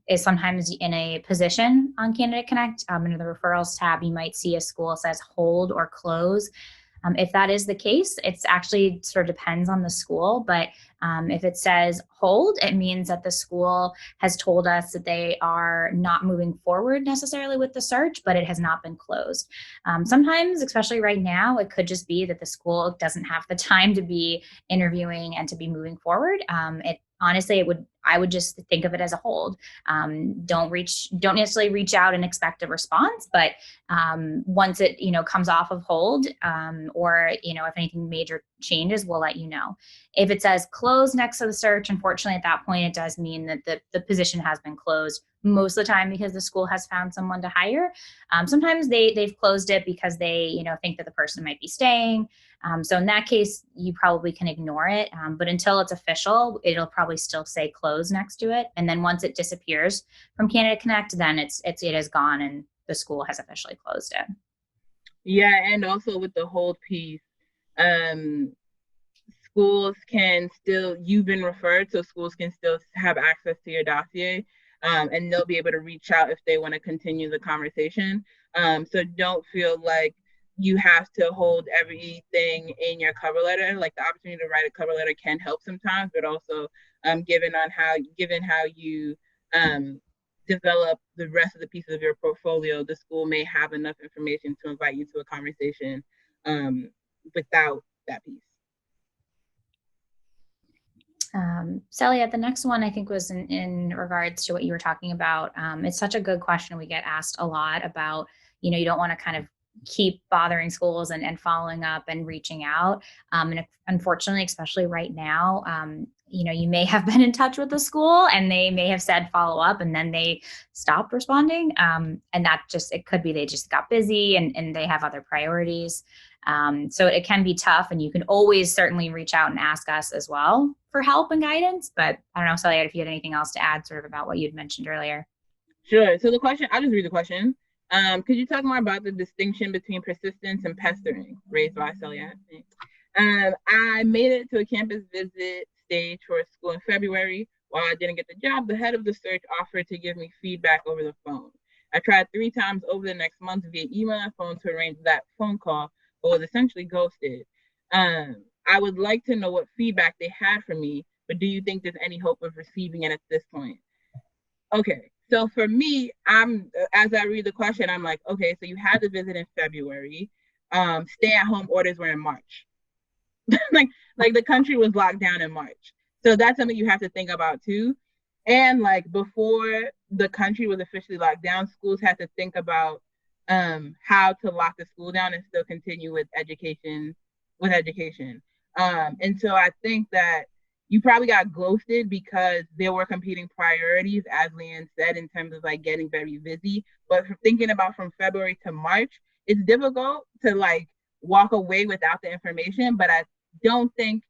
is sometimes in a position on Candidate Connect, under the referrals tab, you might see a school says hold or close. If that is the case, it's actually sort of depends on the school, but if it says hold, it means that the school has told us that they are not moving forward necessarily with the search, but it has not been closed. Sometimes, especially right now, it could just be that the school doesn't have the time to be interviewing and to be moving forward. I would just think of it as a hold. Don't necessarily reach out and expect a response, but once it comes off of hold, or if anything major changes, we'll let you know. If it says close next to the search, unfortunately at that point it does mean that the position has been closed, most of the time because the school has found someone to hire. Sometimes they've closed it because they think that the person might be staying. So in that case, you probably can ignore it. But until it's official, it'll probably still say close next to it. And then once it disappears from Candidate Connect, then it is gone and the school has officially closed it. Yeah, and also with the hold piece, schools can still, you've been referred, so schools can still have access to your dossier, and they'll be able to reach out if they want to continue the conversation. So don't feel like you have to hold everything in your cover letter. Like, the opportunity to write a cover letter can help sometimes, but also given how you develop the rest of the pieces of your portfolio, the school may have enough information to invite you to a conversation without that piece. Seliat, the next one I think was in regards to what you were talking about. It's such a good question. We get asked a lot about, you don't want to kind of keep bothering schools and following up and reaching out. And unfortunately, especially right now, you may have been in touch with the school and they may have said follow up and then they stopped responding. And that it could be they just got busy and they have other priorities. So it can be tough, and you can always certainly reach out and ask us as well for help and guidance. But I don't know, Seliat, if you had anything else to add sort of about what you'd mentioned earlier. Sure. So the question, I'll just read the question. Could you talk more about the distinction between persistence and pestering raised by Seliat? I made it to a campus visit stage for a school in February. While I didn't get the job, the head of the search offered to give me feedback over the phone. I tried 3 times over the next month via email and phone to arrange that phone call, but was essentially ghosted. I would like to know what feedback they had for me, but do you think there's any hope of receiving it at this point? Okay. So for me, as I read the question, I'm like, okay, so you had the visit in February. Stay-at-home orders were in March. like the country was locked down in March. So that's something you have to think about too. And like before the country was officially locked down, schools had to think about how to lock the school down and still continue with education. And so I think that you probably got ghosted because there were competing priorities, as LeeAnn said, in terms of like getting very busy. But thinking about from February to March, it's difficult to like walk away without the information. But I don't think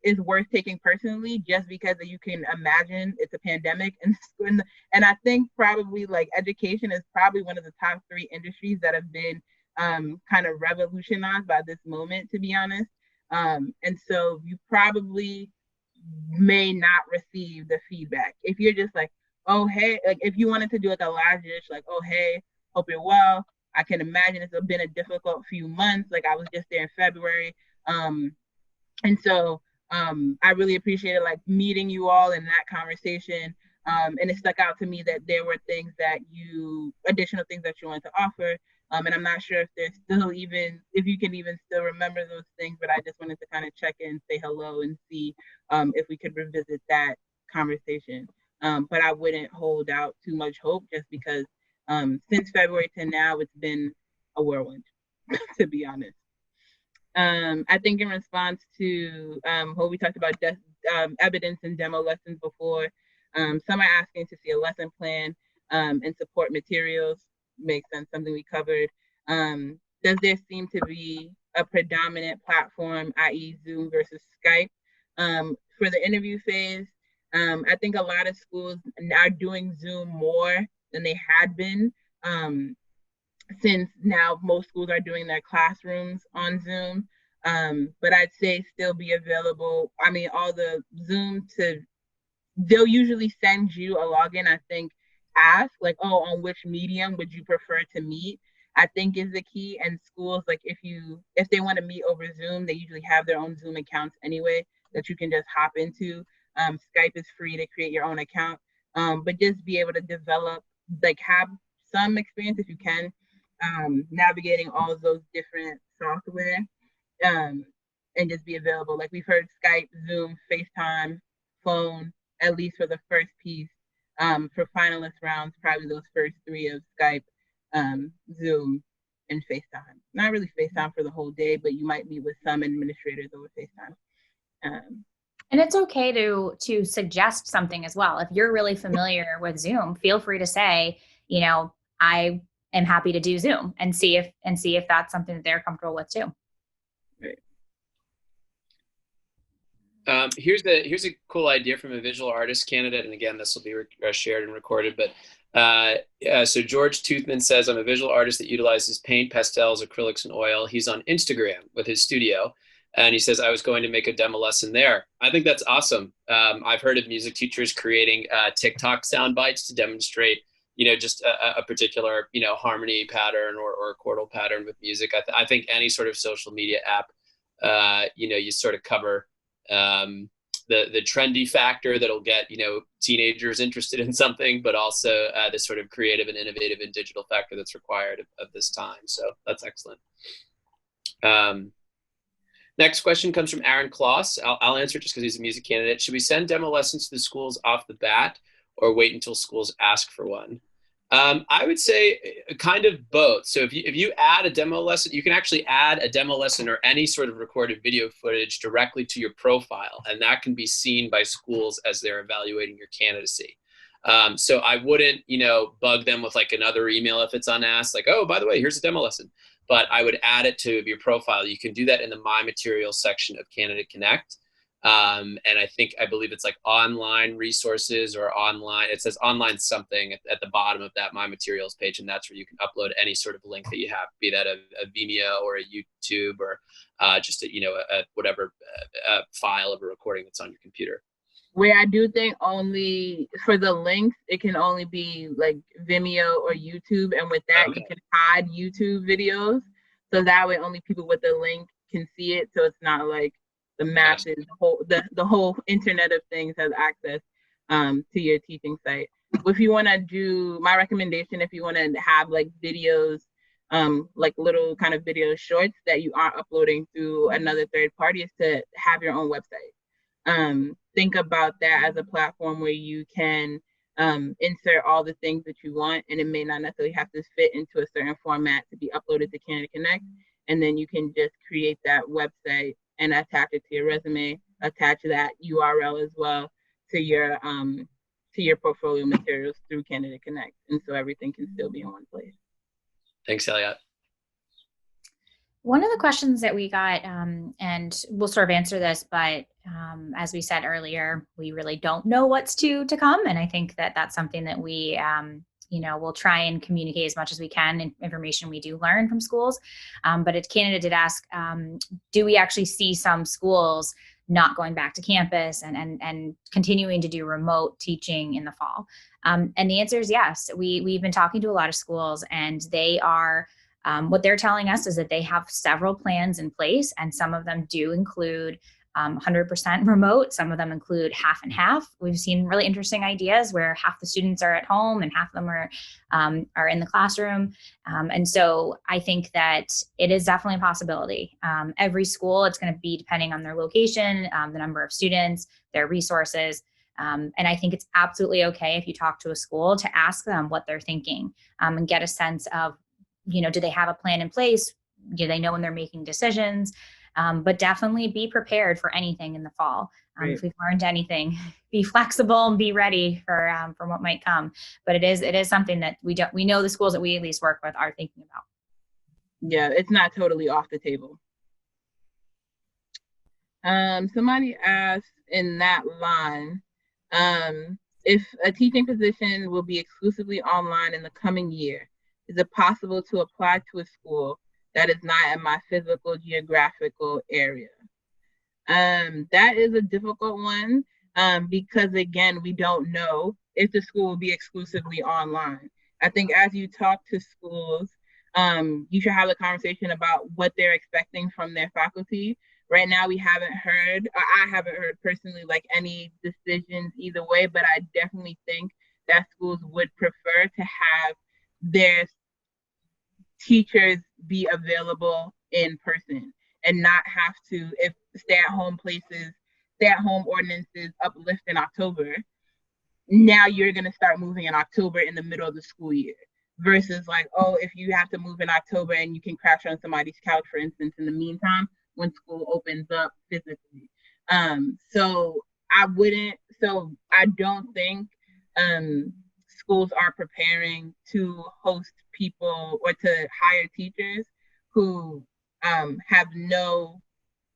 it's worth taking personally, just because you can imagine it's a pandemic. And I think probably like education is probably one of the top 3 industries that have been kind of revolutionized by this moment, to be honest. And so you probably may not receive the feedback. If you're just like, oh, hey, like if you wanted to do like a last dish, like, oh, hey, hope you're well. I can imagine it's been a difficult few months. Like I was just there in February. Um, and so I really appreciated like meeting you all in that conversation. And it stuck out to me that there were things that additional things that you wanted to offer. And I'm not sure if there's still if you can even still remember those things, but I just wanted to kind of check in, say hello, and see if we could revisit that conversation. But I wouldn't hold out too much hope just because since February to now, it's been a whirlwind, to be honest. I think in response to what we talked about evidence and demo lessons before, some are asking to see a lesson plan and support materials. Makes sense, something we covered. Does there seem to be a predominant platform, i.e. Zoom versus Skype? For the interview phase, I think a lot of schools are doing Zoom more than they had been. Since now most schools are doing their classrooms on Zoom. But I'd say still be available. I mean, all the Zoom they'll usually send you a login, I think, ask like, oh, on which medium would you prefer to meet? I think is the key. And schools, like if they want to meet over Zoom, they usually have their own Zoom accounts anyway that you can just hop into. Skype is free to create your own account. But just be able to develop, like have some experience if you can, navigating all of those different software, and just be available. Like we've heard Skype, Zoom, FaceTime, phone, at least for the first piece. For finalist rounds, probably those first three of Skype, Zoom, and FaceTime. Not really FaceTime for the whole day, but you might meet with some administrators over FaceTime. And it's okay to suggest something as well. If you're really familiar with Zoom, feel free to say, I am happy to do Zoom, and see if that's something that they're comfortable with too. Right. Here's a cool idea from a visual artist candidate, and again, this will be shared and recorded. But so George Toothman says, I'm a visual artist that utilizes paint, pastels, acrylics, and oil. He's on Instagram with his studio. And he says, I was going to make a demo lesson there. I think that's awesome. I've heard of music teachers creating TikTok sound bites to demonstrate, just a particular, harmony pattern or chordal pattern with music. I think any sort of social media app, you sort of cover the trendy factor that'll get, teenagers interested in something, but also the sort of creative and innovative and digital factor that's required of this time. So that's excellent. Next question comes from Aaron Kloss. I'll answer it just because he's a music candidate. Should we send demo lessons to the schools off the bat or wait until schools ask for one? I would say kind of both. So if you add a demo lesson, you can actually add a demo lesson or any sort of recorded video footage directly to your profile, and that can be seen by schools as they're evaluating your candidacy. So I wouldn't, bug them with like another email if it's unasked, like, oh, by the way, here's a demo lesson. But I would add it to your profile. You can do that in the My Materials section of Candidate Connect. And I believe it's like online resources or online, it says online something at the bottom of that My Materials page. And that's where you can upload any sort of link that you have, be that a Vimeo or a YouTube or just whatever file of a recording that's on your computer. Where I do think only for the links, it can only be like Vimeo or YouTube. And with that, You can hide YouTube videos. So that way only people with the link can see it. So it's not like the masses, the whole internet of things has access to your teaching site. If you want to do, my recommendation, if you want to have like videos, like little kind of video shorts that you aren't uploading through another third party, is to have your own website. Think about that as a platform where you can insert all the things that you want, and it may not necessarily have to fit into a certain format to be uploaded to Candidate Connect. And then you can just create that website and attach it to your resume, attach that URL as well to your portfolio materials through Candidate Connect. And so everything can still be in one place. Thanks, Seliat. One of the questions that we got, and we'll sort of answer this, but as we said earlier, we really don't know what's to come. And I think that that's something that we, we'll try and communicate as much as we can, information we do learn from schools. But a candidate did ask, do we actually see some schools not going back to campus and continuing to do remote teaching in the fall? And the answer is yes. We've been talking to a lot of schools, and they are, what they're telling us is that they have several plans in place, and some of them do include 100% remote. Some of them include half and half. We've seen really interesting ideas where half the students are at home and half of them are in the classroom. And so I think that it is definitely a possibility. Every school, it's going to be depending on their location, the number of students, their resources. And I think it's absolutely okay if you talk to a school to ask them what they're thinking, and get a sense of, do they have a plan in place? Do they know when they're making decisions? But definitely be prepared for anything in the fall. Right. If we've learned anything, be flexible and be ready for what might come. But it is something that we know the schools that we at least work with are thinking about. Yeah, it's not totally off the table. Somebody asked in that line, if a teaching position will be exclusively online in the coming year, is it possible to apply to a school that is not in my physical geographical area? That is a difficult one, because again, we don't know if the school will be exclusively online. I think as you talk to schools, you should have a conversation about what they're expecting from their faculty. Right now, we haven't heard, or I haven't heard personally, like any decisions either way, but I definitely think that schools would prefer to have their teachers be available in person and not have to, if stay-at-home ordinances uplift in October, now you're going to start moving in October in the middle of the school year, versus like, oh, if you have to move in October and you can crash on somebody's couch, for instance, in the meantime, when school opens up physically. So I don't think schools are preparing to host people or to hire teachers who have no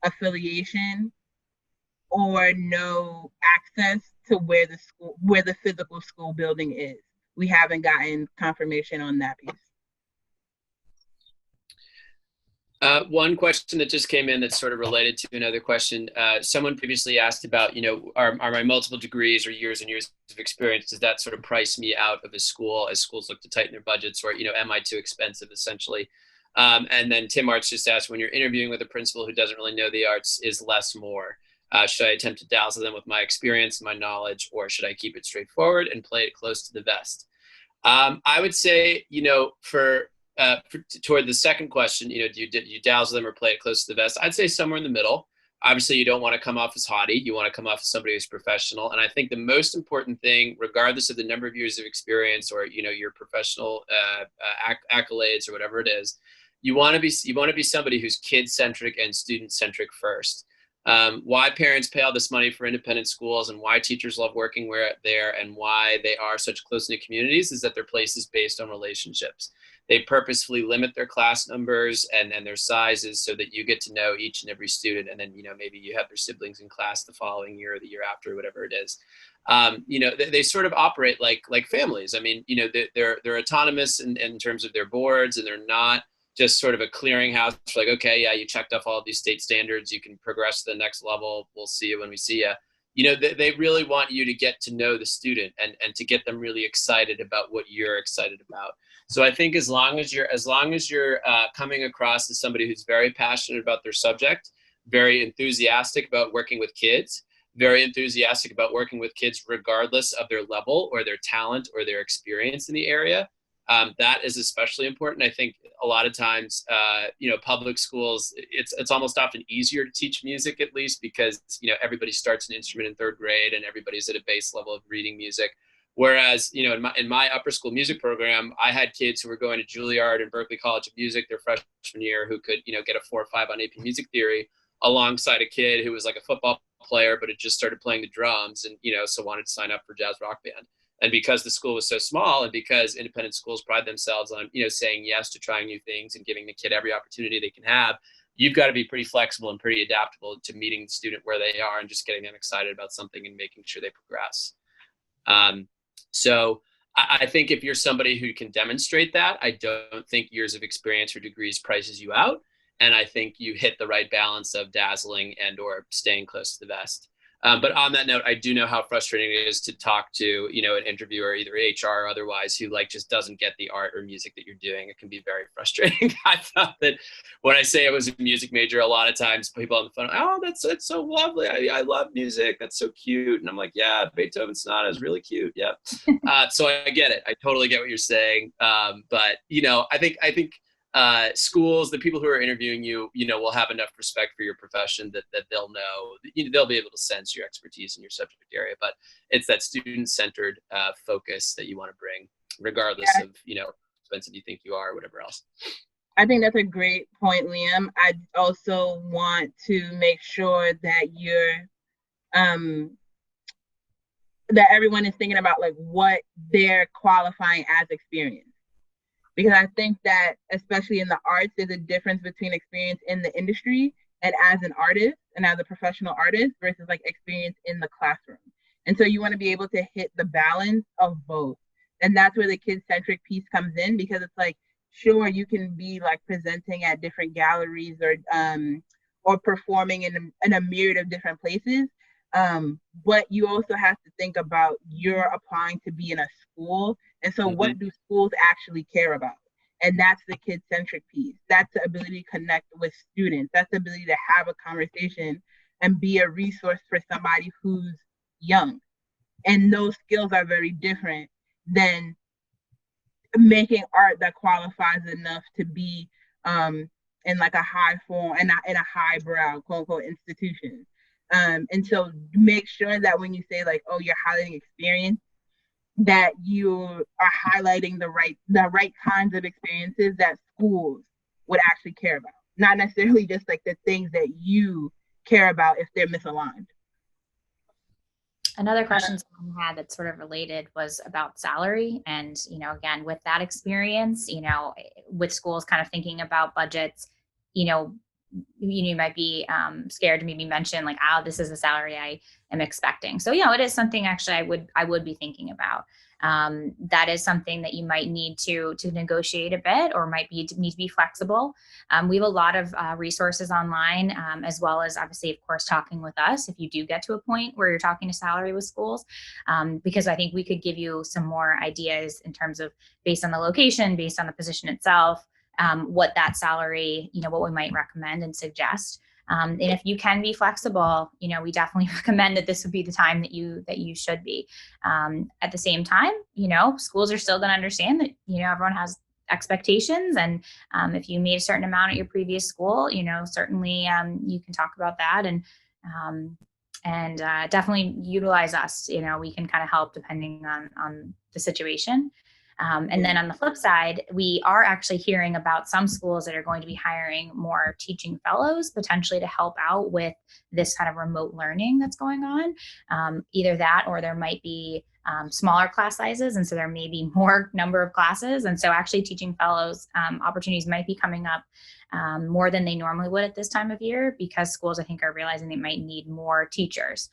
affiliation or no access to where the physical school building is. We haven't gotten confirmation on that piece. One question that just came in that's sort of related to another question. Someone previously asked about, are my multiple degrees or years and years of experience, does that sort of price me out of a school as schools look to tighten their budgets, or, am I too expensive essentially? And then Tim Arts just asked, when you're interviewing with a principal who doesn't really know the arts, is less more? Should I attempt to dazzle them with my experience and my knowledge, or should I keep it straightforward and play it close to the vest? I would say, toward the second question, do you dazzle them or play it close to the vest? I'd say somewhere in the middle. Obviously, you don't want to come off as haughty. You want to come off as somebody who's professional. And I think the most important thing, regardless of the number of years of experience or, your professional accolades or whatever it is, you want to be somebody who's kid-centric and student-centric first. Why parents pay all this money for independent schools and why teachers love working there and why they are such close-knit communities is that their place is based on relationships. They purposefully limit their class numbers and their sizes so that you get to know each and every student. And then, maybe you have their siblings in class the following year or the year after, or whatever it is. They sort of operate like families. I mean, they're autonomous in terms of their boards, and they're not just sort of a clearinghouse for like, okay, yeah, you checked off all of these state standards, you can progress to the next level, we'll see you when we see you. They really want you to get to know the student and to get them really excited about what you're excited about. So I think as long as you're coming across as somebody who's very passionate about their subject, very enthusiastic about working with kids, very enthusiastic about working with kids regardless of their level or their talent or their experience in the area, that is especially important. I think a lot of times, public schools, it's almost often easier to teach music, at least because, everybody starts an instrument in third grade and everybody's at a base level of reading music. Whereas, in my upper school music program, I had kids who were going to Juilliard and Berklee College of Music their freshman year who could, get a 4 or 5 on AP Music Theory alongside a kid who was like a football player, but had just started playing the drums and, so wanted to sign up for jazz rock band. And because the school was so small and because independent schools pride themselves on, saying yes to trying new things and giving the kid every opportunity they can have, you've got to be pretty flexible and pretty adaptable to meeting the student where they are and just getting them excited about something and making sure they progress. So I think if you're somebody who can demonstrate that, I don't think years of experience or degrees prices you out. And I think you hit the right balance of dazzling and or staying close to the vest. But on that note, I do know how frustrating it is to talk to, an interviewer, either HR or otherwise, who like just doesn't get the art or music that you're doing. It can be very frustrating. I thought that when I say I was a music major, a lot of times people on the phone, oh, that's so lovely. I love music. That's so cute. And I'm like, yeah, Beethoven's Sonata is really cute. Yeah. So I get it. I totally get what you're saying. But I think schools, the people who are interviewing you, will have enough respect for your profession that they'll know, they'll be able to sense your expertise in your subject area. But it's that student-centered focus that you want to bring, regardless of, expensive you think you are or whatever else. I think that's a great point, LeeAnn. I also want to make sure that that everyone is thinking about like what they're qualifying as experience. Because I think that, especially in the arts, there's a difference between experience in the industry and as an artist and as a professional artist versus like experience in the classroom. And so you want to be able to hit the balance of both. And that's where the kid-centric piece comes in, because it's like, sure, you can be like presenting at different galleries or performing in a myriad of different places. But you also have to think about you're applying to be in a school. And so what do schools actually care about? And that's the kid-centric piece. That's the ability to connect with students. That's the ability to have a conversation and be a resource for somebody who's young. And those skills are very different than making art that qualifies enough to be in like a high form and in a highbrow, quote unquote, institution. And so make sure that when you say like, oh, you're highlighting experience, that you are highlighting the right kinds of experiences that schools would actually care about, not necessarily just like the things that you care about if they're misaligned. Another question someone had that's sort of related was about salary. And, again, with that experience, with schools kind of thinking about budgets, you might be scared to maybe mention like, oh, this is the salary I am expecting. So, it is something actually I would be thinking about. That is something that you might need to negotiate a bit, or might need to be flexible. We have a lot of resources online, as well as obviously, of course, talking with us if you do get to a point where you're talking to salary with schools, because I think we could give you some more ideas in terms of based on the location, based on the position itself, what that salary, what we might recommend and suggest. And if you can be flexible, we definitely recommend that this would be the time that you should be. At the same time, schools are still going to understand that, everyone has expectations. And if you made a certain amount at your previous school, certainly you can talk about that and definitely utilize us. We can kind of help depending on the situation. And then on the flip side, we are actually hearing about some schools that are going to be hiring more teaching fellows, potentially to help out with this kind of remote learning that's going on. Either that, or there might be smaller class sizes. And so there may be more number of classes. And so actually teaching fellows opportunities might be coming up more than they normally would at this time of year, because schools, I think, are realizing they might need more teachers.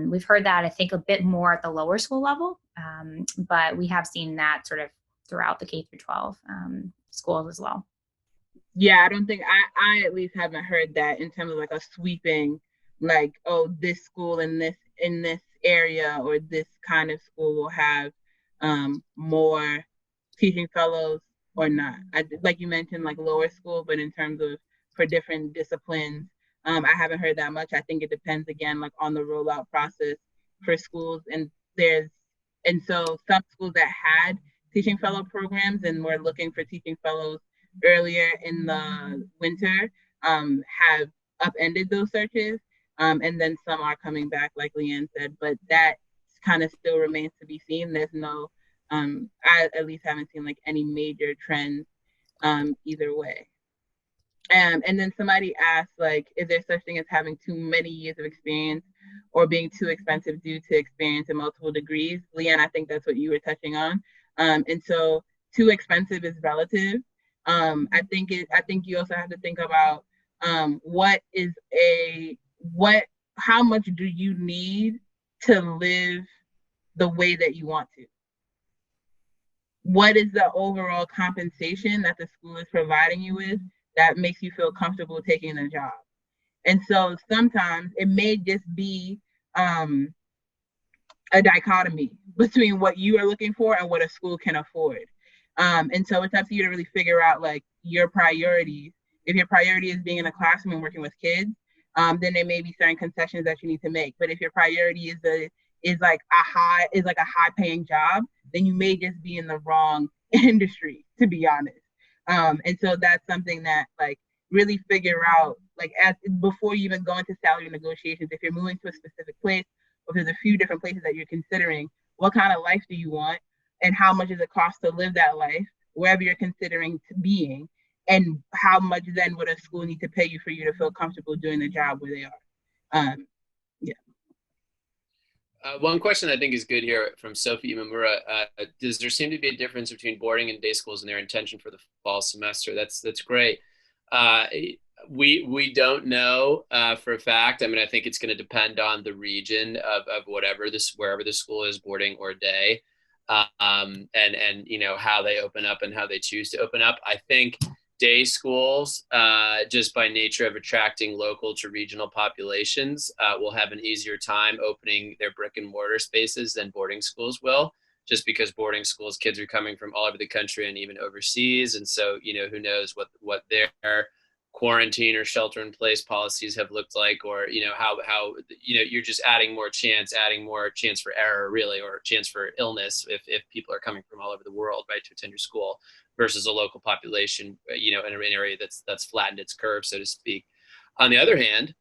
We've heard that, I think, a bit more at the lower school level, but we have seen that sort of throughout the K through 12 schools as well. Yeah, I don't think I at least haven't heard that in terms of like a sweeping, like, oh, this school in this area or this kind of school will have more teaching fellows or not. Like you mentioned, like lower school, but in terms of for different disciplines, I haven't heard that much. I think it depends again, like on the rollout process for schools. And so some schools that had teaching fellow programs and were looking for teaching fellows earlier in the winter have upended those searches. And then some are coming back, like LeeAnn said, but that kind of still remains to be seen. There's no, I at least haven't seen like any major trends either way. And then somebody asked, like, is there such thing as having too many years of experience or being too expensive due to experience in multiple degrees? LeeAnn, I think that's what you were touching on. And so too expensive is relative. I think you also have to think about how much do you need to live the way that you want to? What is the overall compensation that the school is providing you with that makes you feel comfortable taking the job. And so sometimes it may just be a dichotomy between what you are looking for and what a school can afford. And so it's up to you to really figure out like your priorities. If your priority is being in a classroom and working with kids, then there may be certain concessions that you need to make. But if your priority is like a high paying job, then you may just be in the wrong industry, to be honest. And so that's something that like really figure out like before you even go into salary negotiations. If you're moving to a specific place, or if there's a few different places that you're considering, what kind of life do you want, and how much does it cost to live that life wherever you're considering to being, and how much then would a school need to pay you for you to feel comfortable doing the job where they are. Yeah. One question I think is good here from Sophie Imamura. Does there seem to be a difference between boarding and day schools and their intention for the fall semester? That's great. We don't know for a fact. I mean, I think it's going to depend on the region of wherever the school is, boarding or day, and you know how they open up and how they choose to open up. I think day schools, just by nature of attracting local to regional populations, will have an easier time opening their brick and mortar spaces than boarding schools will, just because boarding schools, kids are coming from all over the country and even overseas. And so, you know, who knows what their quarantine or shelter in place policies have looked like, or, you know, how, you know, you're just adding more chance for error, really, or chance for illness if people are coming from all over the world, right, to attend your school, versus a local population, you know, in an area that's flattened its curve, so to speak. On the other hand,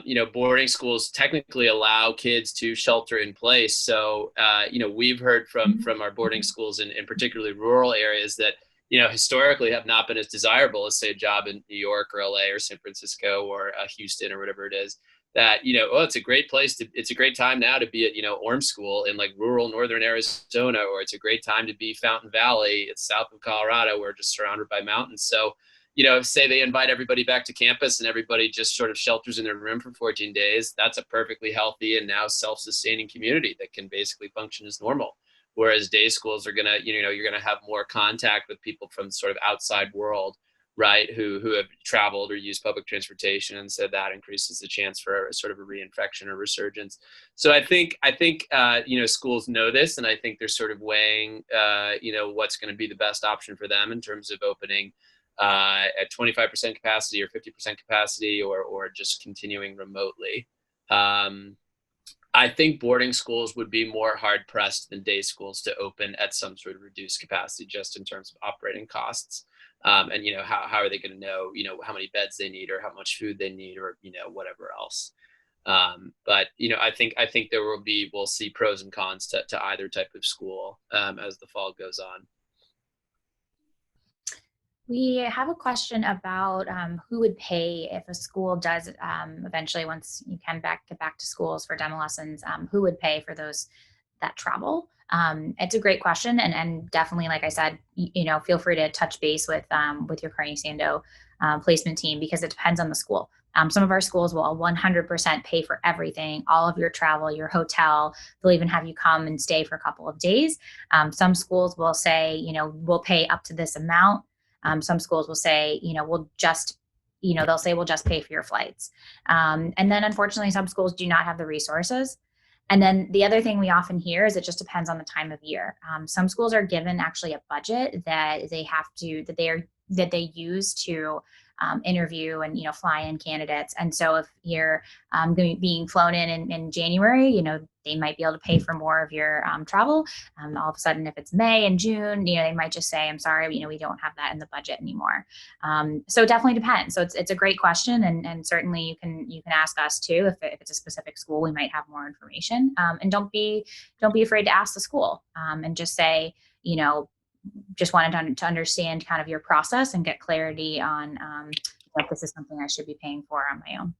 you know, boarding schools technically allow kids to shelter in place. So, you know, we've heard from our boarding schools in particularly rural areas that, you know, historically have not been as desirable as, say, a job in New York or LA or San Francisco or Houston or whatever it is. That, you know, it's a great time now to be at, you know, Orm School in like rural northern Arizona, or it's a great time to be Fountain Valley. It's south of Colorado. We're just surrounded by mountains. So, you know, say they invite everybody back to campus and everybody just sort of shelters in their room for 14 days. That's a perfectly healthy and now self-sustaining community that can basically function as normal. Whereas day schools are gonna, you know, you're gonna have more contact with people from sort of outside world, right, who have traveled or used public transportation, and so that increases the chance for a sort of a reinfection or resurgence. So I think you know, schools know this, and I think they're sort of weighing you know, what's going to be the best option for them in terms of opening at 25% capacity or 50% capacity, or just continuing remotely. I think boarding schools would be more hard pressed than day schools to open at some sort of reduced capacity, just in terms of operating costs. And, you know, how are they going to know, you know, how many beds they need or how much food they need, or, you know, whatever else. But, you know, I think we'll see pros and cons to either type of school as the fall goes on. We have a question about who would pay if a school does eventually, once you can get back to schools for demo lessons, who would pay for that travel? It's a great question, and definitely, like I said, you know, feel free to touch base with your Carney Sandoe placement team, because it depends on the school. Some of our schools will 100% pay for everything, all of your travel, your hotel. They'll even have you come and stay for a couple of days. Some schools will say, you know, we'll pay up to this amount. Some schools will say, you know, we'll just pay for your flights. And then unfortunately, some schools do not have the resources. And then the other thing we often hear is it just depends on the time of year. Some schools are given actually a budget that they use to interview and, you know, fly in candidates. And so if you're being flown in January, you know, they might be able to pay for more of your travel. All of a sudden, if it's May and June, you know, they might just say, I'm sorry, you know, we don't have that in the budget anymore. So it definitely depends. So it's a great question. And certainly you can ask us too. If it's a specific school, we might have more information. And don't be afraid to ask the school and just say, you know, just wanted to understand kind of your process and get clarity on if this is something I should be paying for on my own.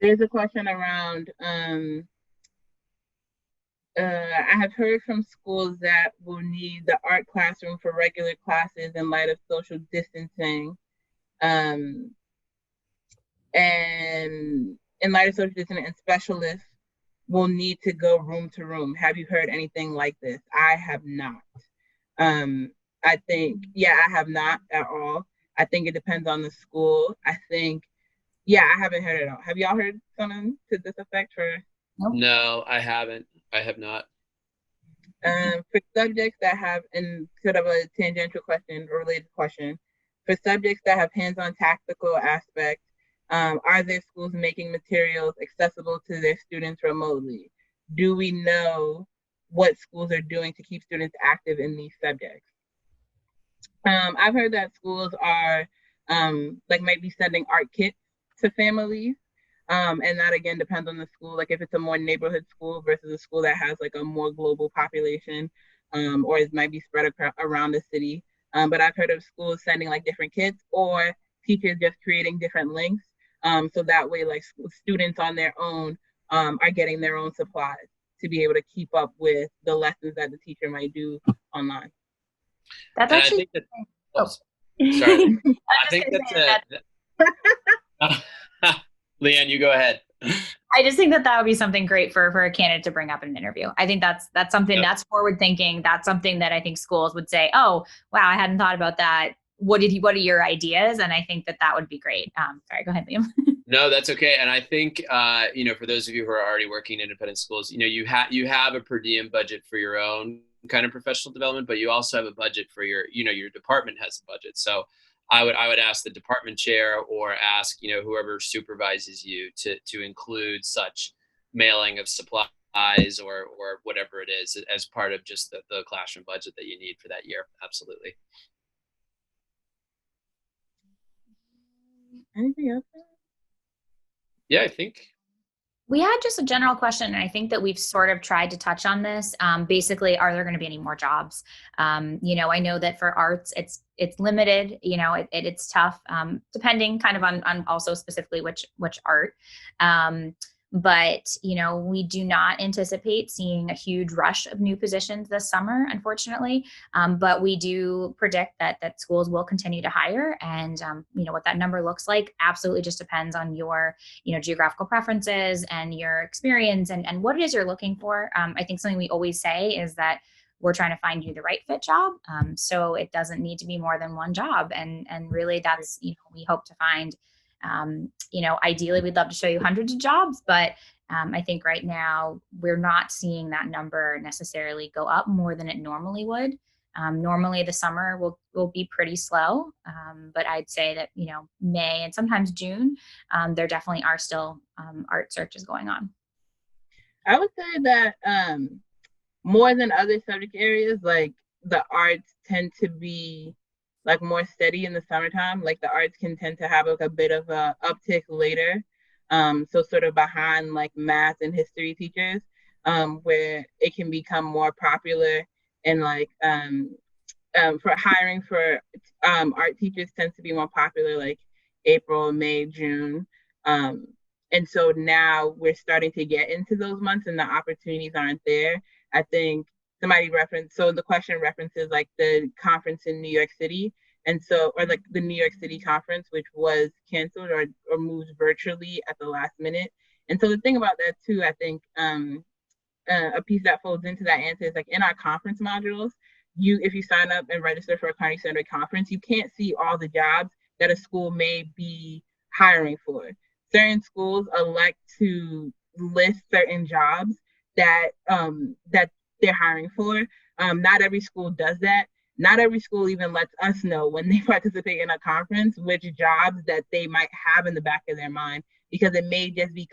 There's a question around, I have heard from schools that will need the art classroom for regular classes in light of social distancing. And in light of social distancing, and specialists will need to go room to room. Have you heard anything like this? I have not. I think, yeah, I have not at all. I think it depends on the school. I think, yeah, I haven't heard it all. Have y'all heard something to this effect for? Nope. No, I haven't. I have not. For subjects that have, and sort of a tangential question or related question, for subjects that have hands-on tactical aspects, are there schools making materials accessible to their students remotely? Do we know what schools are doing to keep students active in these subjects? I've heard that schools are like might be sending art kits to families. And that again depends on the school. Like if it's a more neighborhood school versus a school that has like a more global population, or it might be spread around the city. But I've heard of schools sending like different kits or teachers just creating different links. So that way like students on their own are getting their own supplies to be able to keep up with the lessons that the teacher might do online. That's And actually. I think that, Oh. sorry. I I think that's LeeAnn, you go ahead. I just think that would be something great for a candidate to bring up in an interview. I think that's something that's forward thinking. That's something that I think schools would say, oh, wow, I hadn't thought about that. What are your ideas? And I think that would be great. Sorry, go ahead, Liam. No, that's okay. And I think, for those of you who are already working in independent schools, you have a per diem budget for your own kind of professional development, but you also have a budget for your department has a budget. So I would ask the department chair or ask, whoever supervises you to include such mailing of supplies or whatever it is as part of just the classroom budget that you need for that year. Absolutely. Anything else? Yeah, I think. We had just a general question, and I think that we've sort of tried to touch on this. Basically, are there going to be any more jobs? I know that for arts, it's limited. It's tough, depending kind of on also specifically which art. But we do not anticipate seeing a huge rush of new positions this summer, unfortunately. But we do predict that schools will continue to hire, and what that number looks like absolutely just depends on your geographical preferences and your experience and what it is you're looking for. I think something we always say is that we're trying to find you the right fit job. So it doesn't need to be more than one job, and really that's we hope to find. Ideally, we'd love to show you hundreds of jobs, but I think right now we're not seeing that number necessarily go up more than it normally would. Normally, the summer will be pretty slow, but I'd say that May and sometimes June, there definitely are still art searches going on. I would say that more than other subject areas, like the arts tend to be like more steady in the summertime. Like the arts can tend to have like a bit of a uptick later. So sort of behind like math and history teachers, where it can become more popular and like for hiring for art teachers tends to be more popular like April, May, June. And so now we're starting to get into those months and the opportunities aren't there. I think somebody referenced, so the question references like the conference in New York City. And so, or like the New York City conference, which was canceled or moved virtually at the last minute. And so the thing about that too, I think a piece that folds into that answer is like in our conference modules, if you sign up and register for a Carney Sandoe conference, you can't see all the jobs that a school may be hiring for. Certain schools elect to list certain jobs that they're hiring for. Not every school does that. Not every school even lets us know when they participate in a conference which jobs that they might have in the back of their mind, because it may just be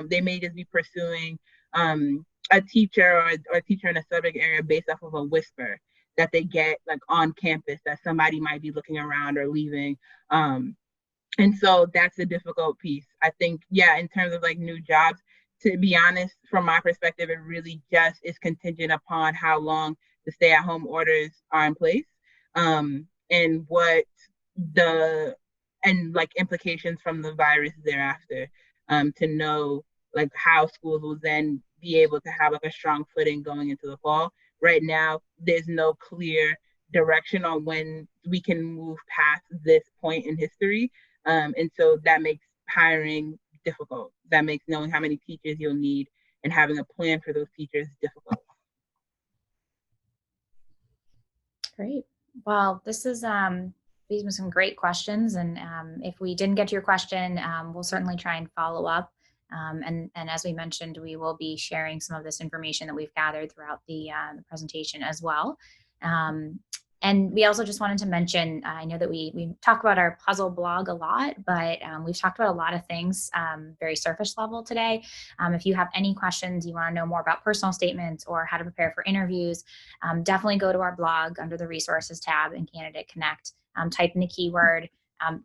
they may just be pursuing a teacher or a teacher in a subject area based off of a whisper that they get like on campus that somebody might be looking around or leaving. And so that's a difficult piece. I think, yeah, in terms of like new jobs, to be honest, from my perspective, it really just is contingent upon how long the stay-at-home orders are in place, and what like implications from the virus thereafter, to know like how schools will then be able to have like a strong footing going into the fall. Right now, there's no clear direction on when we can move past this point in history. And so that makes hiring difficult. That makes knowing how many teachers you'll need and having a plan for those teachers difficult. Great. Well, this is these were some great questions, and if we didn't get to your question, we'll certainly try and follow up. And as we mentioned, we will be sharing some of this information that we've gathered throughout the presentation as well. And we also just wanted to mention, I know that we talk about our puzzle blog a lot, but we've talked about a lot of things very surface level today. If you have any questions, you want to know more about personal statements or how to prepare for interviews, definitely go to our blog under the resources tab in Candidate Connect, type in the keyword.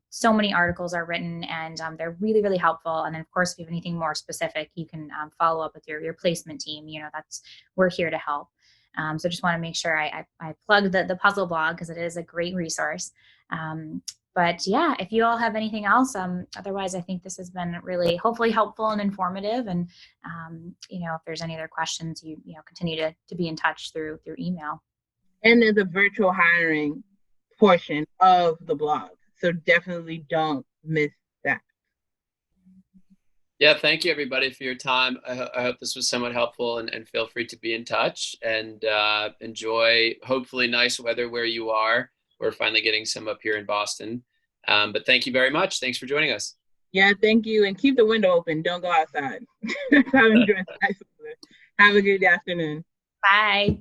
So many articles are written, and they're really, really helpful. And then, of course, if you have anything more specific, you can follow up with your placement team. We're here to help. So just want to make sure I plug the puzzle blog, because it is a great resource. But yeah, if you all have anything else, otherwise I think this has been really hopefully helpful and informative. And if there's any other questions, you continue to be in touch through email. And there's a virtual hiring portion of the blog, so definitely don't miss that. Yeah, thank you everybody for your time. I hope this was somewhat helpful, and feel free to be in touch, and enjoy hopefully nice weather where you are. We're finally getting some up here in Boston. But thank you very much. Thanks for joining us. Yeah, thank you. And keep the window open. Don't go outside. Have a good afternoon. Bye.